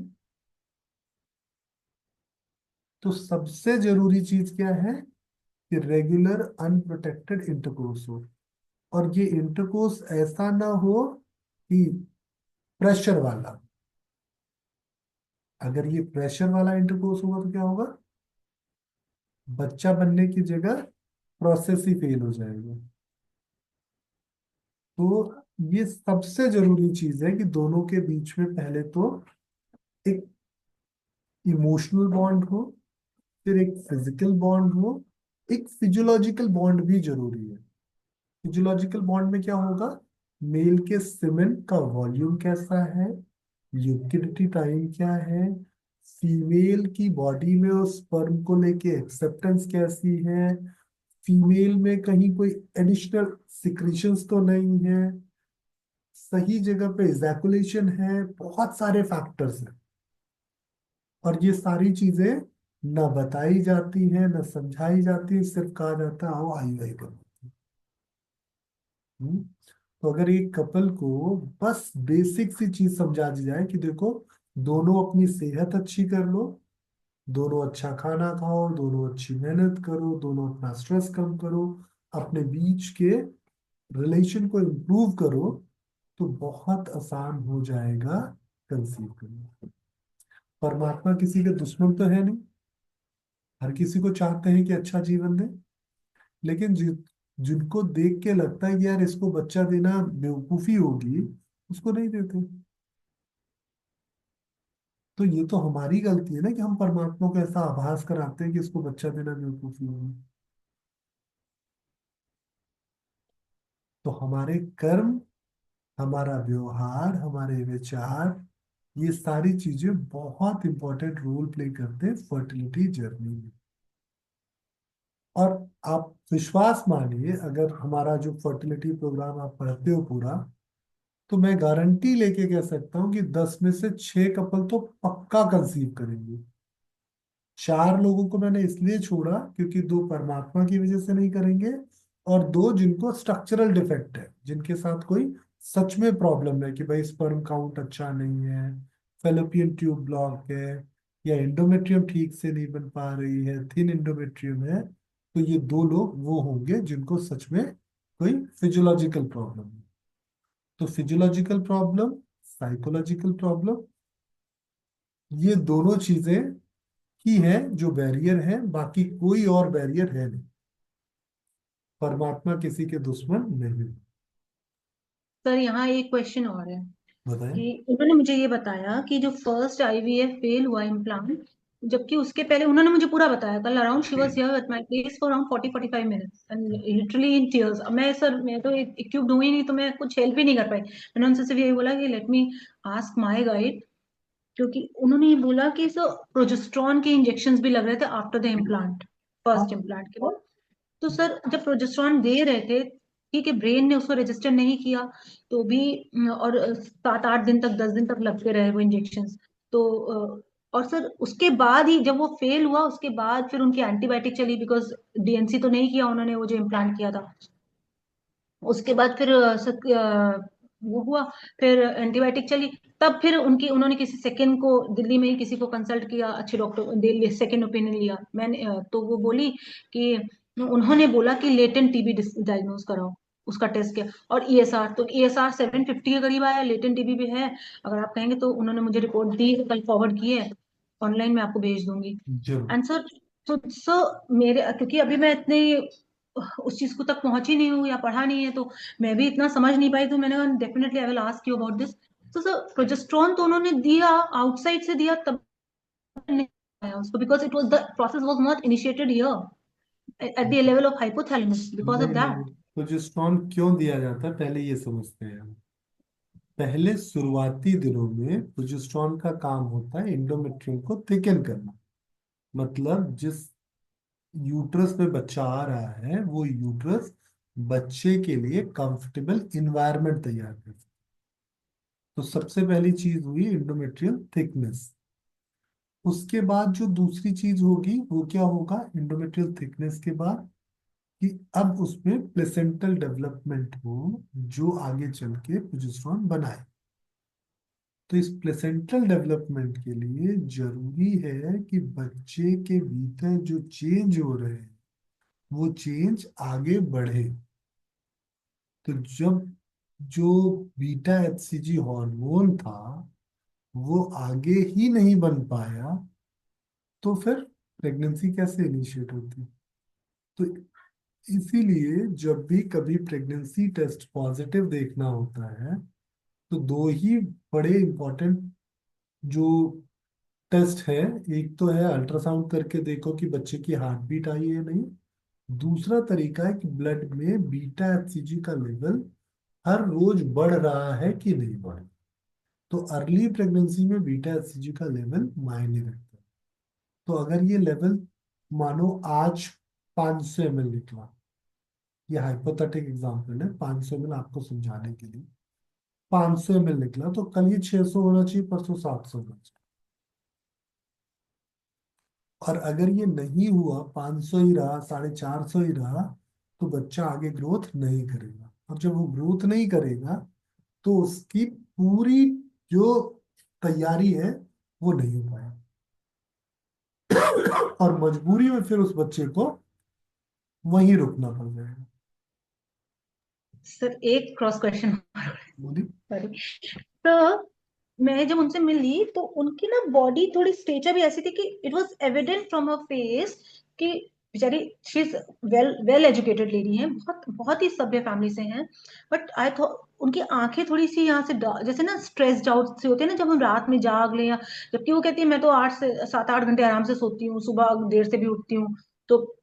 तो सबसे जरूरी चीज क्या है कि रेगुलर अनप्रोटेक्टेड इंटरकोर्स हो। और ये इंटरकोर्स ऐसा ना हो कि प्रेशर वाला। अगर ये प्रेशर वाला इंटरकोर्स होगा तो क्या होगा? बच्चा बनने की जगह प्रोसेस ही फेल हो जाएगा। तो ये सबसे जरूरी चीज है कि दोनों के बीच में पहले तो एक इमोशनल बॉन्ड हो, फिर एक फिजिकल बॉन्ड हो, एक फिजियोलॉजिकल बॉन्ड भी जरूरी है। फिजियोलॉजिकल बॉन्ड में क्या होगा? मेल के सीमेन का वॉल्यूम कैसा है, लिक्विडिटी टाइम क्या है, फीमेल की बॉडी में उस स्पर्म को लेके एक्सेप्टेंस कैसी है, फीमेल में कहीं कोई एडिशनल सिक्रीशंस तो नहीं है, सही जगह पे इजैकुलेशन है, बहुत सारे फैक्टर्स हैं। और ये सारी चीजें न बताई जाती हैं न समझाई जाती, सिर्फ कहा जाता है आओ आई आई करो। हम्म? तो अगर एक कपल को बस बेसिक सी चीज समझा दी जाए कि देखो, दोनों अपनी सेहत अच्छी कर लो, दोनों अच्छा खाना खाओ, दोनों अच्छी मेहनत करो, दोनों अपना स्ट्रेस कम करो, अपने बीच के रिलेशन को इम्प्रूव करो, तो बहुत आसान हो जाएगा कंसीव करना। परमात्मा किसी के दुश्मन तो है नहीं, हर किसी को चाहते हैं कि अच्छा जीवन दे। लेकिन जिनको देख के लगता है कि यार इसको बच्चा देना बेवकूफी होगी, उसको नहीं देते। तो ये तो हमारी गलती है ना कि हम परमात्मा को ऐसा आभास कराते हैं कि इसको बच्चा देना बेवकूफी होगी। तो हमारे कर्म, हमारा व्यवहार, हमारे विचार, ये सारी चीजें बहुत इंपॉर्टेंट रोल प्ले करते हैं फर्टिलिटी जर्नी में। और आप विश्वास मानिए, अगर हमारा जो फर्टिलिटी प्रोग्राम आप पढ़ते हो पूरा, तो मैं गारंटी लेके कह सकता हूँ कि 10 में से 6 कपल तो पक्का कंसीव करेंगे। 4 लोगों को मैंने इसलिए छोड़ा क्योंकि 2 परमात्मा की वजह से नहीं करेंगे, और 2 जिनको स्ट्रक्चरल डिफेक्ट है, जिनके साथ कोई सच में प्रॉब्लम है कि भाई स्पर्म काउंट अच्छा नहीं है, फेलोपियन ट्यूब ब्लॉक है, या एंडोमेट्रियम ठीक से नहीं बन पा रही है, थिन एंडोमेट्रियम है। तो ये 2 लोग वो होंगे जिनको सच में कोई फिजियोलॉजिकल प्रॉब्लम है। तो फिजियोलॉजिकल प्रॉब्लम, साइकोलॉजिकल प्रॉब्लम, ये दोनों चीजें ही हैं जो बैरियर है, बाकी कोई और बैरियर है नहीं। परमात्मा किसी के दुश्मन नहीं। सर यहाँ एक क्वेश्चन और है बताएं। कि उन्होंने मुझे ये बताया कि जो फर्स्ट आईवीएफ फेल हुआ इम्प्लांट, जबकि उसके पहले उन्होंने मुझे पूरा बताया, कल around she was here at my place for around 40-45 minutes and literally in tears. मैं सर, मैं तो इक्विप्ड हुई नहीं, तो मैं कुछ हेल्प ही नहीं कर पाई। मैंने उनसे सिर्फ यही बोला कि let me ask my guide, क्योंकि उन्होंने ये बोला कि सर प्रोजेस्ट्रॉन के इंजेक्शंस भी लग रहे थे आफ्टर द इम्प्लांट, फर्स्ट हाँ। इम्प्लांट के बाद। तो सर जब प्रोजेस्टेरॉन दे रहे थे, ठीक है, ब्रेन ने उसको रजिस्टर नहीं किया तो भी और 7-8 दिन तक, 10 दिन तक लगते रहे वो इंजेक्शन। तो और सर उसके बाद ही जब वो फेल हुआ, उसके बाद फिर उनकी एंटीबायोटिक चली, बिकॉज डीएनसी तो नहीं किया उन्होंने वो जो इम्प्लांट किया था। उसके बाद फिर वो हुआ, फिर एंटीबायोटिक चली। तब फिर उन्होंने किसी सेकंड को दिल्ली में ही किसी को कंसल्ट किया, अच्छे डॉक्टर, सेकंड ओपिनियन लिया। मैंने तो वो बोली कि उन्होंने बोला कि लेटेंट टीबी डायग्नोज कराओ, उसका टेस्ट किया। और ईएसआर, तो ईएसआर 750 के करीब आया, लेटेंट टीबी भी है। अगर आप कहेंगे तो उन्होंने मुझे रिपोर्ट दी, कल फॉरवर्ड की है, ऑनलाइन मैं आपको भेज दूंगी। जरूर। एंड सर, तो सर मेरे, क्योंकि अभी मैं इतने उस चीज को तक पहुंची नहीं हूँ या पढ़ा नहीं है, तो मैं भी इतना समझ नहीं पाई, तो मैंने कहा definitely I will ask you about this. तो सर प्रोजेस्ट्रॉन तो उन्होंने दिया, आउटसाइड से दिया, तब नहीं आया उसको, because it was the process was not initiated here at the level of hypothalamus, because of नहीं नहीं, दैट। प्रोजेस्टेरॉन क्यों दिया जाता है पहले ये समझते हैं हम। पहले शुरुआती दिनों में प्रोजेस्टेरॉन का काम होता है एंडोमेट्रियम को थिकन करना। मतलब जिस यूट्रस में बच्चा आ रहा है वो यूट्रस बच्चे के लिए कंफर्टेबल इन्वायरमेंट तैयार कर। तो सबसे पहली चीज हुई एंडोमेट्रियल थिकनेस। उसके बाद जो दूसरी चीज होगी वो क्या होगा एंडोमेट्रियल थिकनेस के बाद, कि अब उसमें प्लेसेंटल डेवलपमेंट हो जो आगे चल के प्रोजेस्टेरॉन बनाए। तो इस प्लेसेंटल डेवलपमेंट के लिए जरूरी है कि बच्चे के भीतर जो चेंज हो रहे हैं वो चेंज आगे बढ़े। तो जब जो बीटा एचसीजी हार्मोन था वो आगे ही नहीं बन पाया तो फिर प्रेगनेंसी कैसे इनिशिएट होती। तो इसीलिए जब भी कभी प्रेगनेंसी टेस्ट पॉजिटिव देखना होता है तो दो ही बड़े इंपॉर्टेंट जो टेस्ट है, एक तो है अल्ट्रासाउंड करके देखो कि बच्चे की हार्ट बीट आई है नहीं। दूसरा तरीका है कि ब्लड में बीटा एचसीजी का लेवल हर रोज बढ़ रहा है कि नहीं बढ़ रहा। तो अर्ली प्रेगनेंसी में बीटा एचसीजी का लेवल मायने रखता है। तो अगर ये लेवल मानो आज 500 ml निकला, ये हाइपोथेटिक एग्जांपल है, 500 ml आपको समझाने के लिए, 500 ml निकला तो कल ये 600 होना चाहिए, परसों 700 होना चाहिए। और अगर ये नहीं हुआ, 500 ही रहा, 450 ही रहा, तो बच्चा आगे ग्रोथ नहीं करेगा। और जब वो ग्रोथ नहीं करेगा तो उसकी पूरी जो तैयारी है वो नहीं हो पाएगी। और मजबूरी में फिर उस बच्चे को वहीं रुकना पड़ जाएगा। सर एक क्रॉस क्वेश्चन। बोलिए। सॉरी। तो मैं जब उनसे मिली तो उनकी ना बॉडी थोड़ी स्टेचर भी ऐसी थी कि it was evident from her face कि बेचारी she is well well educated lady है, बहुत बहुत ही सभ्य फैमिली से हैं। बट आई थॉट उनकी आंखें थोड़ी सी यहाँ से जैसे ना स्ट्रेस्ड आउट से होते हैं ना जब हम रात में जाग लें, या जबकि वो कहती है मैं तो 8 से 7 8 घंटे आराम से सोती हूँ, सुबह देर से भी उठती हूँ। तो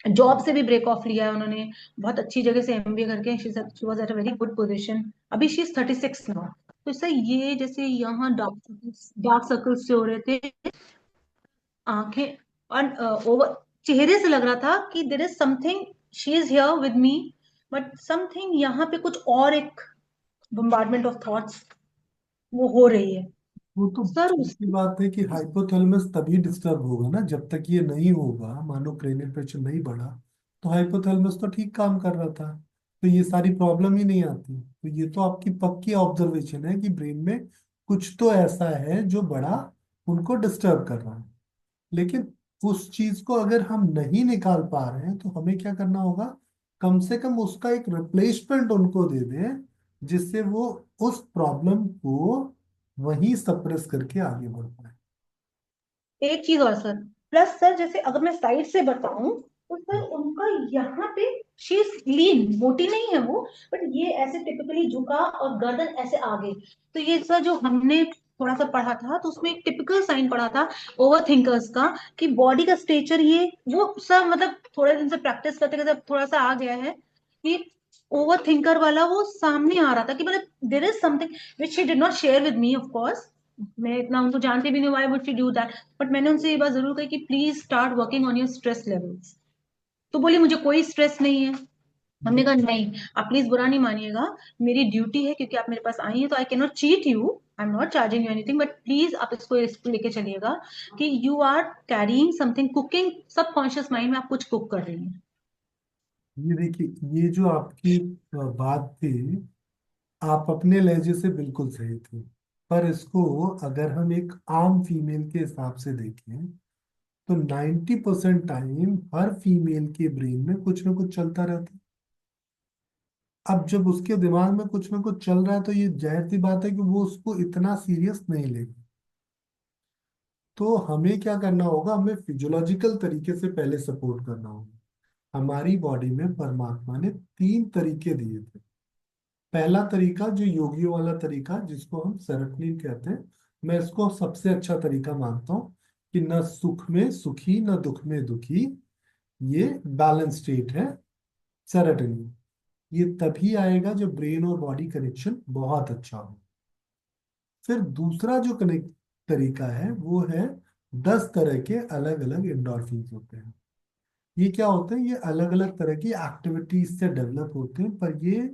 जॉब से भी ब्रेक ऑफ लिया है उन्होंने, बहुत अच्छी जगह से एमबीए करके she was at a very good position. अभी शी इज 36 नाउ। तो इससे ये जैसे यहाँ डार्क सर्कल्स से हो रहे थे आंखें, और ओवर चेहरे से लग रहा था कि there is something, she is here with me, but something यहाँ पे कुछ और एक बम्बार्डमेंट ऑफ थॉट्स वो हो रही है वो तो सर की उसकी। बात है कि हाइपोथैलेमस तभी डिस्टर्ब होगा ना, जब तक ये नहीं होगा, मानो क्रेनियल प्रेशर नहीं बढ़ा तो हाइपोथैलेमस तो ठीक काम कर रहा था, तो ये सारी प्रॉब्लम ही नहीं आती। तो ये तो आपकी पक्की ऑब्जर्वेशन है कि ब्रेन में कुछ तो ऐसा है जो बड़ा उनको डिस्टर्ब कर रहा है। लेकिन उस चीज को अगर हम नहीं निकाल पा रहे हैं तो हमें क्या करना होगा, कम से कम उसका एक रिप्लेसमेंट उनको दे दें जिससे वो उस प्रॉब्लम को वहीं सप्रेस करके आगे बढ़ पाए। एक चीज और सर, प्लस सर जैसे अगर मैं साइड से बताऊं तो सर उनका यहाँ पे शी इज लीन, मोटी नहीं है वो, बट ये ऐसे टिपिकली झुका और गर्दन ऐसे आगे। तो ये सर जो हमने थोड़ा सा पढ़ा था तो उसमें एक टिपिकल साइन पढ़ा था ओवर थिंकर्स का कि बॉडी का स्ट्रेचर ये वो सर मतलब थोड़े दिन से प्रैक्टिस करते करते थोड़ा सा आ गया है कि ओवर थिंकर वाला वो सामने आ रहा था कि मतलब there is something which she did not share with me of course. मैं इतना उनको जानती भी नहीं, why would she do that, but मैंने उनसे ये बात जरूर कही कि please start working on your stress levels. तो बोली मुझे कोई स्ट्रेस नहीं है। हमने कहा नहीं, आप प्लीज बुरा नहीं मानिएगा, मेरी ड्यूटी है क्योंकि आप मेरे पास आई हैं, तो I can not cheat you, I am not charging you anything, but please आप इसको रिस्क लेके चलिएगा कि you are carrying something, cooking subconscious mind में आप कुछ कुक कर रही हैं। ये देखिए, ये जो आपकी बात थी, आप अपने लहजे से बिल्कुल सही थी, पर इसको अगर हम एक आम फीमेल के हिसाब से देखें तो 90% टाइम हर फीमेल के ब्रेन में कुछ ना कुछ चलता रहता है। अब जब उसके दिमाग में कुछ ना कुछ चल रहा है तो ये जाहिर सी बात है कि वो उसको इतना सीरियस नहीं लेगी। तो हमें क्या करना होगा, हमें फिजियोलॉजिकल तरीके से पहले सपोर्ट करना होगा। हमारी बॉडी में परमात्मा ने 3 तरीके दिए थे। पहला तरीका जो योगियों वाला तरीका जिसको हम सेरोटोनिन कहते हैं, मैं इसको सबसे अच्छा तरीका मानता हूँ कि न सुख में सुखी न दुख में दुखी, ये बैलेंस स्टेट है सेरोटोनिन। ये तभी आएगा जब ब्रेन और बॉडी कनेक्शन बहुत अच्छा हो। फिर दूसरा जो कनेक्ट तरीका है वो है 10 तरह के अलग अलग एंडोर्फिन होते हैं। ये क्या होते हैं, ये अलग अलग तरह की एक्टिविटीज से डेवलप होते हैं, पर ये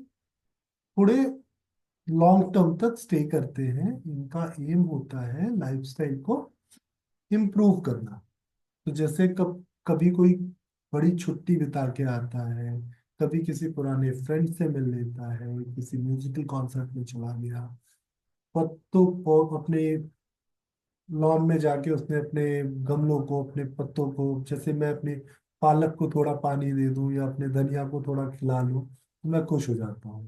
थोड़े लॉन्ग टर्म तक स्टे करते हैं। इनका एम होता है लाइफस्टाइल को इम्प्रूव करना। तो जैसे कभी कोई बड़ी छुट्टी बिता के आता है, कभी किसी पुराने फ्रेंड से मिल लेता है, किसी म्यूजिकल कॉन्सर्ट में चला गया, पत्तों को अपने लॉन में जाके उसने अपने गमलों को, अपने पत्तों को, जैसे मैं अपने पालक को थोड़ा पानी दे दूं या अपने धनिया को थोड़ा खिला लूं तो मैं खुश हो जाता हूँ।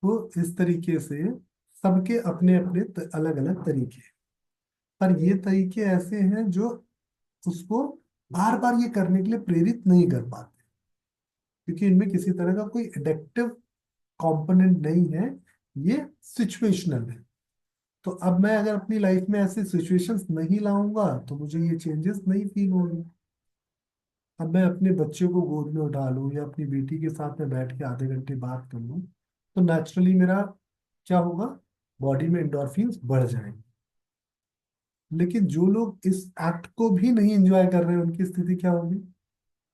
तो इस तरीके से सबके अपने अपने अलग अलग तरीके हैं। पर ये तरीके ऐसे हैं जो उसको बार बार ये करने के लिए प्रेरित नहीं कर पाते, क्योंकि इनमें किसी तरह का कोई एडिक्टिव कंपोनेंट नहीं है। ये सिचुएशनल है। तो अब मैं अगर अपनी लाइफ में ऐसे सिचुएशंस नहीं लाऊंगा तो मुझे ये चेंजेस नहीं फील होंगे। अब मैं अपने बच्चे को गोद में उठा लूं या अपनी बेटी के साथ में बैठ के आधे घंटे बात कर लूं, तो नेचुरली मेरा क्या होगा, बॉडी में एंडोर्फिन्स बढ़ जाएंगे। लेकिन जो लोग इस एक्ट को भी नहीं एंजॉय कर रहे हैं उनकी स्थिति क्या होगी,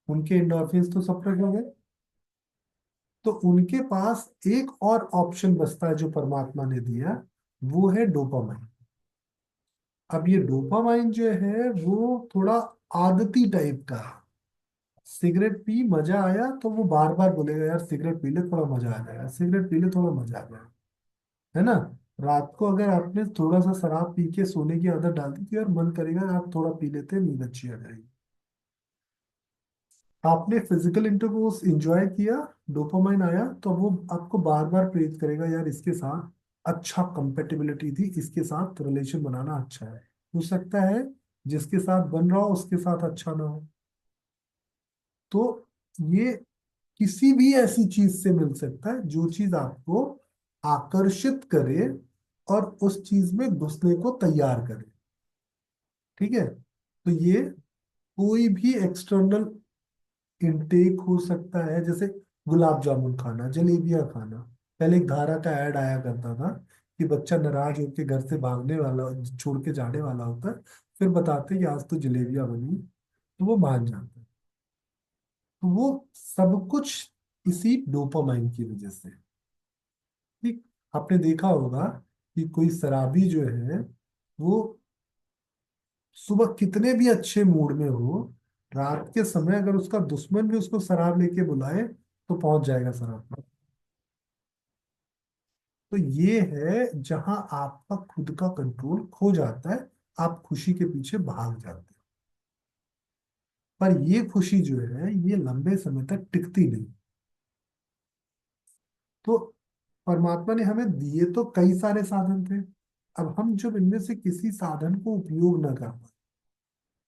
उनके एंडोर्फिन्स तो सप्रेस हो गए। तो उनके पास एक और ऑप्शन बचता है जो परमात्मा ने दिया, वो है डोपामाइन। अब ये डोपामाइन जो है वो थोड़ा आदती टाइप का है। सिगरेट पी मजा आया तो वो बार बार बोलेगा यार सिगरेट पी ले थोड़ा मजा आ जाएगा, सिगरेट पी ले थोड़ा मजा आ जाएगा, है ना। रात को अगर आपने थोड़ा सा शराब पी के सोने की आदत डाल दी तो यार मन करेगा आप थोड़ा पी लेते, नींद अच्छी आ जाएगी। आपने फिजिकल इंटरकोर्स एंजॉय किया, डोपामाइन आया, तो वो आपको बार बार प्रेरित करेगा यार इसके साथ अच्छा कंपेटिबिलिटी थी, इसके साथ रिलेशन बनाना अच्छा है। हो सकता है जिसके साथ बन रहा हो उसके साथ अच्छा ना हो। तो ये किसी भी ऐसी चीज से मिल सकता है जो चीज आपको आकर्षित करे और उस चीज में घुसने को तैयार करे। ठीक है, तो ये कोई भी एक्सटर्नल इनटेक हो सकता है, जैसे गुलाब जामुन खाना, जलेबियां खाना। पहले एक धारा का ऐड आया करता था कि बच्चा नाराज होकर घर से भागने वाला, छोड़ के जाने वाला होता है, फिर बताते कि आज तो जलेबियां बनी, तो वो मान जाता है। तो वो सब कुछ इसी डोपामाइन की वजह से। ठीक, आपने देखा होगा कि कोई शराबी जो है वो सुबह कितने भी अच्छे मूड में हो, रात के समय अगर उसका दुश्मन भी उसको शराब लेके बुलाए तो पहुंच जाएगा शराब पर। तो ये है जहां आपका खुद का कंट्रोल खो जाता है, आप खुशी के पीछे भाग जाते हैं। पर ये खुशी जो है ये लंबे समय तक टिकती नहीं। तो परमात्मा ने हमें दिए तो कई सारे साधन थे, अब हम जब इनमें से किसी साधन को उपयोग न कर पाए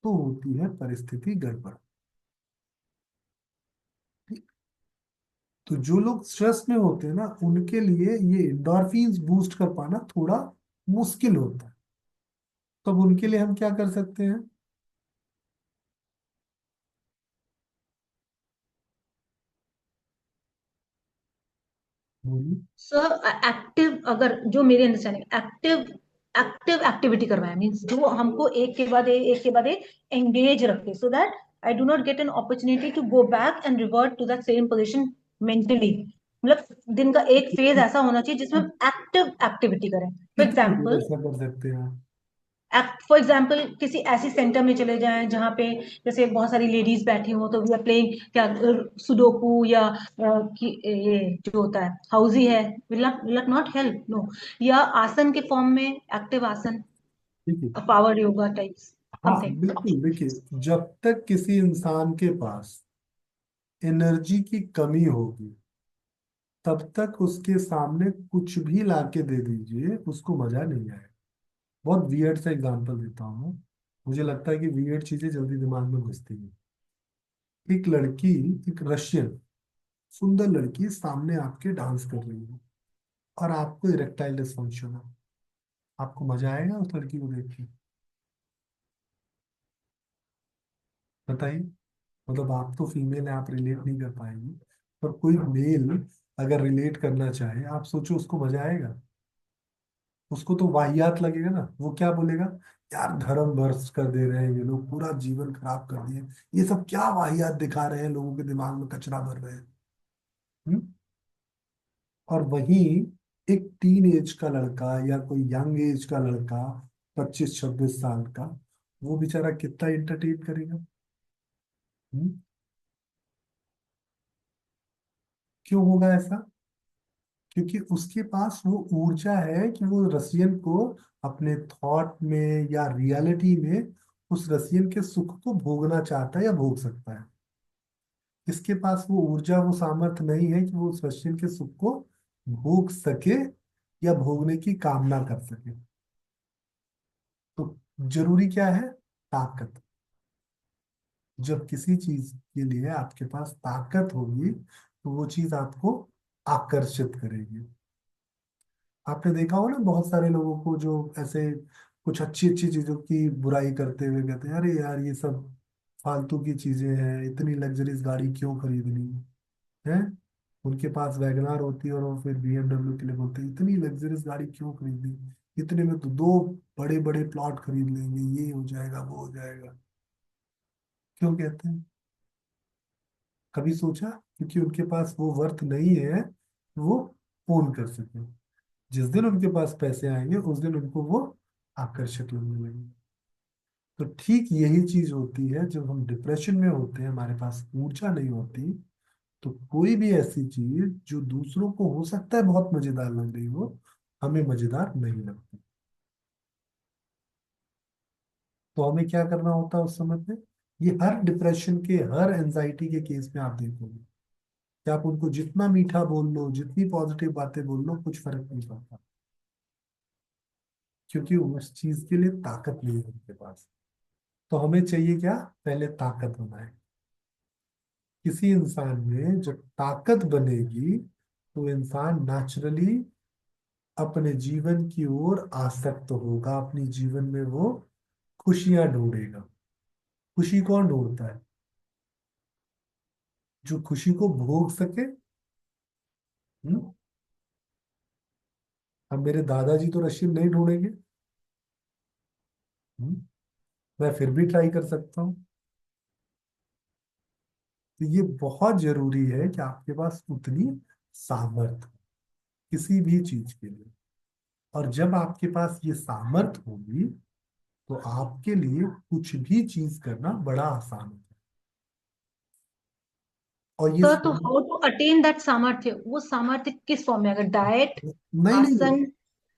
तो होती है परिस्थिति गड़बड़। तो जो लोग स्ट्रेस में होते हैं ना उनके लिए ये एंडोर्फिन्स बूस्ट कर पाना थोड़ा मुश्किल होता है। तो अब उनके लिए हम क्या कर सकते हैं, बोलिए। सर एक्टिव, अगर जो मेरी अंडरस्टैंडिंग एक्टिव एक्टिव एक्टिविटी करवाया मीन्स जो हमको एक के बाद एक एंगेज रखे, so that I do not get an opportunity to go back and revert to that same position mentally. मतलब दिन का एक फेज ऐसा होना चाहिए जिसमें हम एक्टिव एक्टिविटी करें। फॉर कितनी देर एग्जाम्पल, ऐसा कर सकते हैं आप? किसी ऐसी सेंटर में चले जाएं जहाँ पे जैसे बहुत सारी लेडीज बैठी हो, तो वी आर प्लेइंग क्या सुडोकू या ये जो होता है हाउजी है, विल नॉट हेल्प, नो। या आसन के फॉर्म में एक्टिव आसन, ठीक है। पावर योगा टाइप्स हाँ समथिंग। बिल्कुल, देखिए जब तक किसी इंसान के पास एनर्जी की कमी होगी तब तक उसके सामने कुछ भी लाके दे दीजिए उसको मजा नहीं आएगा। बहुत वियर्ड सा एग्जांपल देता हूँ, मुझे लगता है कि वियर्ड चीजें जल्दी दिमाग में घुसती हैं। एक लड़की, एक रशियन सुंदर लड़की सामने आपके डांस कर रही है और आपको इरेक्टाइल डिसफंक्शन है, आपको मजा आएगा उस लड़की को देख के? बताइए। मतलब आप तो फीमेल है, आप रिलेट नहीं कर पाएंगे, पर कोई मेल अगर रिलेट करना चाहे आप सोचो उसको मजा आएगा? उसको तो वाहियात लगेगा ना, वो क्या बोलेगा, यार धर्म भ्रष्ट कर दे रहे हैं ये लोग, पूरा जीवन खराब कर दिए, ये सब क्या वाहियात दिखा रहे हैं, लोगों के दिमाग में कचरा भर रहे हैं। हम्म? और वहीं एक टीन एज का लड़का या कोई यंग एज का लड़का, 25-26 साल का, वो बेचारा कितना इंटरटेन करेगा। हम्म? क्यों होगा ऐसा? क्योंकि उसके पास वो ऊर्जा है कि वो रसियन को अपने थॉट में या रियलिटी में उस रसियन के सुख को भोगना चाहता है या भोग सकता है। इसके पास वो ऊर्जा, वो सामर्थ्य नहीं है कि वो उस रसियन के सुख को भोग सके या भोगने की कामना कर सके। तो जरूरी क्या है? ताकत। जब किसी चीज के लिए आपके पास ताकत होगी तो वो चीज आपको आकर्षित करेगी। आपने देखा हो ना बहुत सारे लोगों को जो ऐसे कुछ अच्छी अच्छी चीजों की बुराई करते हुए कहते हैं, अरे यार ये सब फालतू की चीजें हैं, इतनी लग्जरीज गाड़ी क्यों खरीदनी है। उनके पास वैगनार होती है और वो फिर BMW के लिए बोलते हैं इतनी लग्जरीज गाड़ी क्यों खरीदनी, इतने में तो दो बड़े बड़े प्लॉट खरीद लेंगे, ये हो जाएगा वो हो जाएगा। क्यों कहते हैं? कभी सोचा? क्योंकि उनके पास वो वर्थ नहीं है वो ओन कर सके। जिस दिन उनके पास पैसे आएंगे उस दिन उनको वो आकर्षक लगने लगेंगे। तो ठीक यही चीज होती है जब हम डिप्रेशन में होते हैं, हमारे पास ऊर्जा नहीं होती, तो कोई भी ऐसी चीज जो दूसरों को हो सकता है बहुत मजेदार लग रही हो, हमें मजेदार नहीं लगती। तो हमें क्या करना होता है उस समय पे? ये हर डिप्रेशन के, हर एंजाइटी के केस में आप देखोगे कि आप उनको जितना मीठा बोल लो, जितनी पॉजिटिव बातें बोल लो, कुछ फर्क नहीं पड़ता, क्योंकि उस चीज के लिए ताकत नहीं है उनके पास। तो हमें चाहिए क्या? पहले ताकत बनाए। किसी इंसान में जब ताकत बनेगी तो इंसान नेचुरली अपने जीवन की ओर आसक्त होगा, अपनी जीवन में वो खुशियां ढूंढेगा। खुशी कौन ढूंढता है? जो खुशी को भोग सके। हम्म? अब मेरे दादाजी तो रशियन नहीं ढूंढेंगे। हम्म? मैं फिर भी ट्राई कर सकता हूँ। तो ये बहुत जरूरी है कि आपके पास उतनी सामर्थ्य हो किसी भी चीज के लिए। और जब आपके पास ये सामर्थ्य होगी तो आपके लिए कुछ भी चीज करना बड़ा आसान होता है। और ये सर तो हाउ टू अटेन दैट सामर्थ्य, वो सामर्थ्य किस फॉर्म में, अगर डाइट, नहीं नहीं नहीं आसन?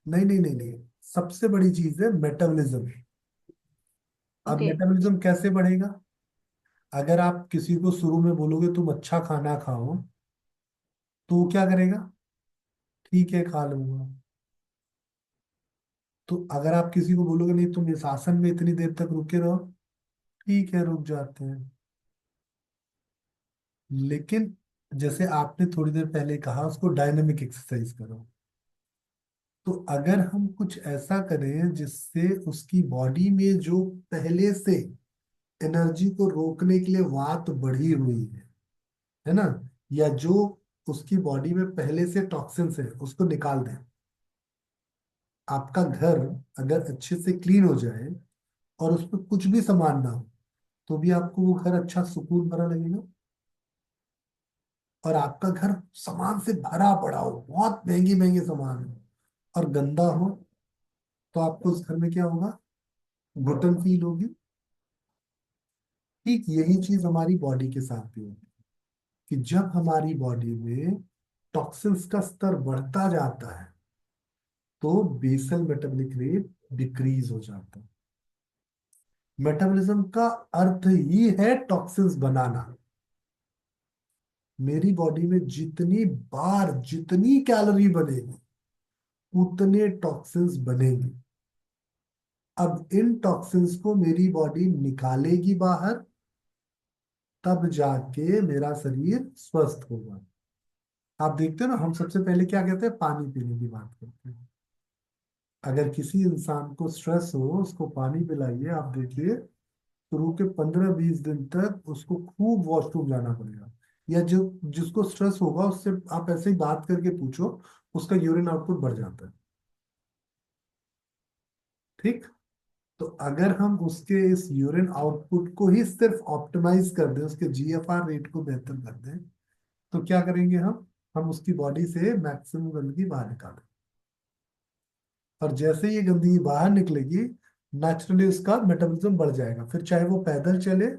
नहीं नहीं नहीं नहीं, सबसे बड़ी चीज है मेटाबॉलिज्म। अब ओके। मेटाबॉलिज्म कैसे बढ़ेगा? अगर आप किसी को शुरू में बोलोगे तुम अच्छा खाना खाओ, तो वो क्या करेगा? ठीक है खा लूंगा। तो अगर आप किसी को बोलोगे नहीं तुम इस आसन में इतनी देर तक रुके रहो, ठीक है रुक जाते हैं। लेकिन जैसे आपने थोड़ी देर पहले कहा, उसको डायनेमिक एक्सरसाइज करो। तो अगर हम कुछ ऐसा करें जिससे उसकी बॉडी में जो पहले से एनर्जी को रोकने के लिए वात बढ़ी हुई है ना, या जो उसकी बॉडी में पहले से टॉक्सिन्स है उसको निकाल दें। आपका घर अगर अच्छे से क्लीन हो जाए और उसमें कुछ भी सामान ना हो, तो भी आपको वो घर अच्छा सुकून भरा लगेगा। और आपका घर सामान से भरा पड़ा हो, बहुत महंगे महंगे सामान हो, और गंदा हो, तो आपको उस घर में क्या होगा? घुटन फील होगी। ठीक यही चीज हमारी बॉडी के साथ भी होगी कि जब हमारी बॉडी में टॉक्सिन्स का स्तर बढ़ता जाता है तो बेसल मेटाबॉलिक रेट डिक्रीज हो जाता है। मेटाबॉलिज्म का अर्थ ही है टॉक्सिन्स बनाना। मेरी बॉडी में जितनी बार जितनी कैलोरी बनेगी उतने टॉक्सिन्स बनेंगे। अब इन टॉक्सिन्स को मेरी बॉडी निकालेगी बाहर, तब जाके मेरा शरीर स्वस्थ होगा। आप देखते हो ना, हम सबसे पहले क्या कहते हैं? पानी पीने की बात करते हैं। अगर किसी इंसान को स्ट्रेस हो उसको पानी पिलाइए, आप देखिए शुरू के 15-20 दिन तक उसको खूब वॉशरूम जाना पड़ेगा। या जो जिसको स्ट्रेस होगा उससे आप ऐसे ही बात करके पूछो, उसका यूरिन आउटपुट बढ़ जाता है। ठीक। तो अगर हम उसके इस यूरिन आउटपुट को ही सिर्फ ऑप्टिमाइज कर दें, उसके जीएफआर रेट को बेहतर कर दें, तो क्या करेंगे हम उसकी बॉडी से मैक्सिमम गंदगी बाहर निकालें। और जैसे ही ये गंदगी बाहर निकलेगी, नेचुरली उसका मेटाबॉलिज्म बढ़ जाएगा। फिर चाहे वो पैदल चले,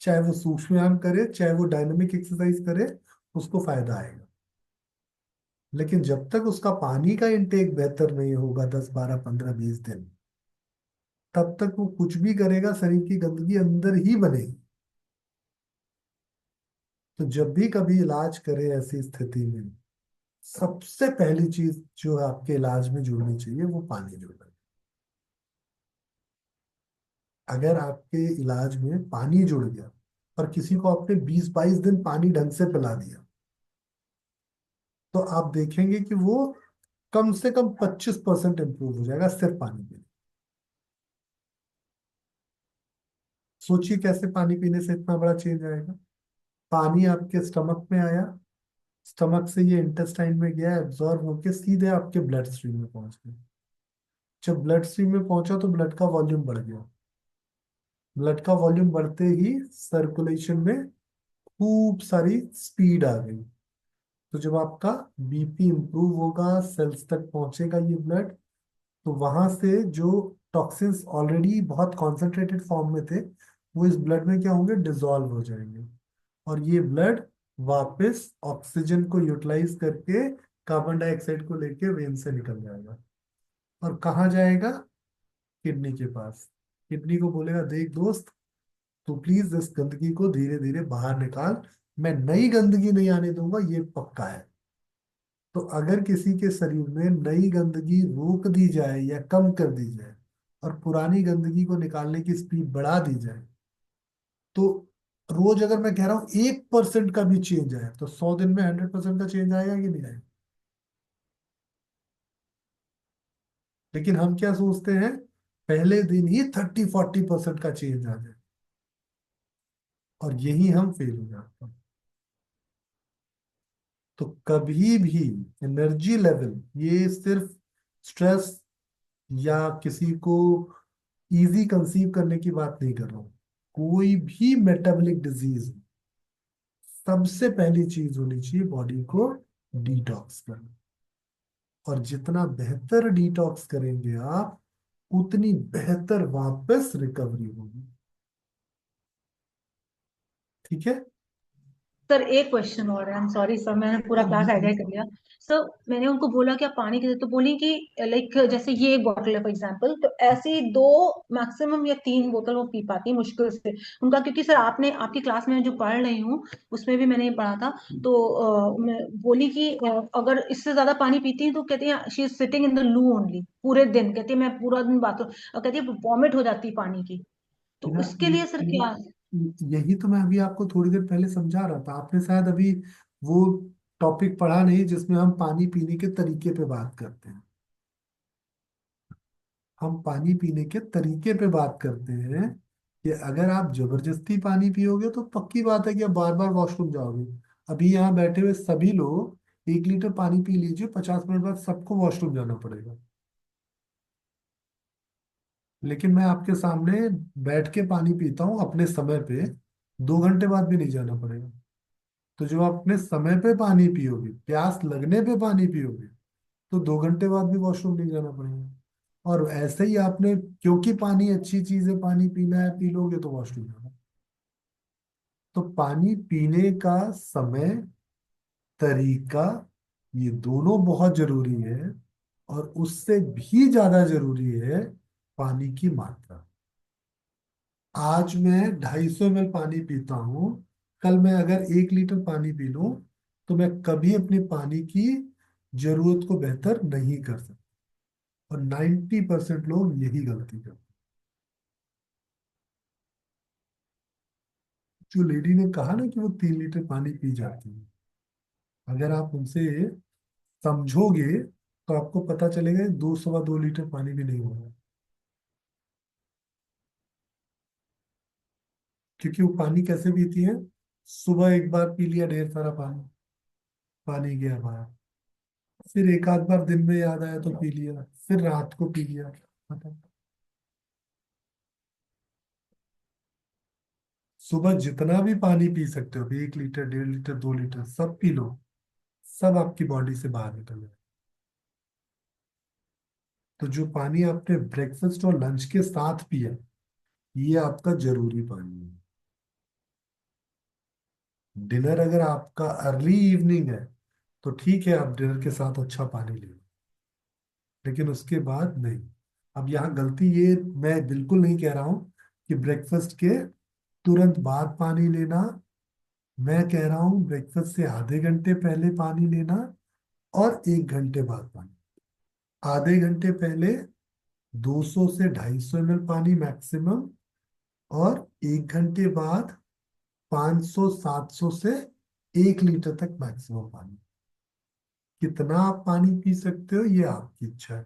चाहे वो सूक्ष्म व्यायाम करे, चाहे वो डायनामिक एक्सरसाइज करे, उसको फायदा आएगा। लेकिन जब तक उसका पानी का इंटेक बेहतर नहीं होगा 10 12 15 20 दिन, तब तक वो कुछ भी करेगा, शरीर की गंदगी अंदर ही बनेगी। तो जब भी कभी इलाज करे ऐसी स्थिति में, सबसे पहली चीज जो आपके इलाज में जुड़नी चाहिए वो पानी जुड़ना है। अगर आपके इलाज में पानी जुड़ गया और किसी को आपने 20 22 दिन पानी ढंग से पिला दिया, तो आप देखेंगे कि वो कम से कम 25% इंप्रूव हो जाएगा सिर्फ पानी पीने। सोचिए कैसे पानी पीने से इतना बड़ा चेंज आएगा। पानी आपके स्टमक में आया, स्टमक से ये इंटेस्टाइन में गया, एब्जॉर्ब होके सीधे आपके ब्लड स्ट्रीम में पहुंच गया। जब ब्लड स्ट्रीम में पहुंचा तो ब्लड का वॉल्यूम बढ़ गया। ब्लड का वॉल्यूम बढ़ते ही सर्कुलेशन में खूब सारी स्पीड आ गई। तो जब आपका बीपी इंप्रूव होगा, सेल्स तक पहुंचेगा ये ब्लड, तो वहां से जो टॉक्सिन्स ऑलरेडी बहुत कॉन्सेंट्रेटेड फॉर्म में थे, वो इस ब्लड में क्या होंगे, डिसॉल्व हो जाएंगे। और ये ब्लड वापस ऑक्सीजन को यूटिलाइज करके कार्बन डाइऑक्साइड को लेके वेन से निकल जाएगा। और कहाँ जाएगा, किडनी के पास। किडनी को बोलेगा, देख दोस्त, तू प्लीज इस गंदगी को धीरे धीरे बाहर निकाल, मैं नई गंदगी नहीं आने दूंगा, ये पक्का है। तो अगर किसी के शरीर में नई गंदगी रोक दी जाए या कम कर दी जाए और पुरानी गंदगी को निकालने की स्पीड बढ़ा दी जाए, तो रोज अगर मैं कह रहा हूं 1% का भी चेंज आए, तो 100 दिन में 100% का चेंज आएगा कि नहीं आएगा। लेकिन हम क्या सोचते हैं, पहले दिन ही 30 40% का चेंज आ जाए, और यही हम फेल हो जाते हैं। तो कभी भी एनर्जी लेवल, ये सिर्फ स्ट्रेस या किसी को इजी कंसीव करने की बात नहीं कर रहा हूं, कोई भी मेटाबॉलिक डिजीज, सबसे पहली चीज होनी चाहिए बॉडी को डिटॉक्स करना। और जितना बेहतर डिटॉक्स करेंगे आप, उतनी बेहतर वापस रिकवरी होगी। ठीक है। सर एक क्वेश्चन और है, आई एम सॉरी सर, मैंने पूरा क्लास आइडिया कर लिया। सर मैंने उनको बोला कि आप पानी के, तो बोली कि लाइक जैसे ये एक बॉटल है फॉर एग्जांपल, तो ऐसी दो मैक्सिमम या तीन बोतल वो पी पाती मुश्किल से उनका, क्योंकि सर आपने आपकी क्लास में जो पढ़ रही हूँ उसमें भी मैंने ये पढ़ा था। तो मैं बोली कि अगर इससे ज्यादा पानी पीती है तो कहती है she is sitting in the लू ओनली, पूरे दिन कहती है मैं पूरा दिन बाथरूम, और कहती है वॉमिट हो जाती है पानी की। तो ना, उसके लिए सर क्या? यही तो मैं अभी आपको थोड़ी देर पहले समझा रहा था। आपने शायद अभी वो टॉपिक पढ़ा नहीं जिसमें हम पानी पीने के तरीके पे बात करते हैं। हम पानी पीने के तरीके पे बात करते हैं कि अगर आप जबरदस्ती पानी पियोगे तो पक्की बात है कि आप बार बार वॉशरूम जाओगे। अभी यहाँ बैठे हुए सभी लोग 1 लीटर पानी पी लीजिए, 50 मिनट बाद सबको वॉशरूम जाना पड़ेगा। लेकिन मैं आपके सामने बैठ के पानी पीता हूँ अपने समय पे, 2 घंटे बाद भी नहीं जाना पड़ेगा। तो जो आप अपने समय पे पानी पियोगे, प्यास लगने पे पानी पियोगे, तो 2 घंटे बाद भी वॉशरूम नहीं जाना पड़ेगा। और ऐसे ही आपने, क्योंकि पानी अच्छी चीज है, पानी पीना है, पी लोगे तो वॉशरूम जाना। तो पानी पीने का समय, तरीका, ये दोनों बहुत जरूरी है। और उससे भी ज्यादा जरूरी है पानी की मात्रा। आज मैं 250 ml पानी पीता हूँ, कल मैं अगर 1 लीटर पानी पी लूं, तो मैं कभी अपने पानी की जरूरत को बेहतर नहीं कर सकता। और 90% लोग यही गलती करते हैं। जो लेडी ने कहा ना कि वो 3 लीटर पानी पी जाती है, अगर आप उनसे समझोगे तो आपको पता चलेगा 2 2.25 लीटर पानी भी नहीं हो रहा है। क्योंकि वो पानी कैसे पीती है, सुबह एक बार पी लिया ढेर सारा पानी, पानी गया बाहर। फिर एक आध बार दिन में याद आया तो पी लिया, फिर रात को पी लिया, खत्म। सुबह जितना भी पानी पी सकते हो, 1 लीटर, 1.5 लीटर, 2 लीटर, सब पी लो, सब आपकी बॉडी से बाहर निकल जाए। तो जो पानी आपने ब्रेकफास्ट और लंच के साथ पिया, ये आपका जरूरी पानी है। डिनर अगर आपका अर्ली इवनिंग है तो ठीक है, आप डिनर के साथ अच्छा पानी ले लो, लेकिन उसके बाद नहीं। अब यहाँ गलती ये, मैं बिल्कुल नहीं कह रहा हूँ कि ब्रेकफास्ट के तुरंत बाद पानी लेना। मैं कह रहा हूँ ब्रेकफास्ट से आधे घंटे पहले पानी लेना, और 1 घंटे बाद पानी। आधे घंटे पहले 200 से 250 ml पानी मैक्सिमम, और 1 घंटे बाद 500 700 से 1 लीटर तक मैक्सिमम पानी। कितना आप पानी पी सकते हो ये आपकी इच्छा है।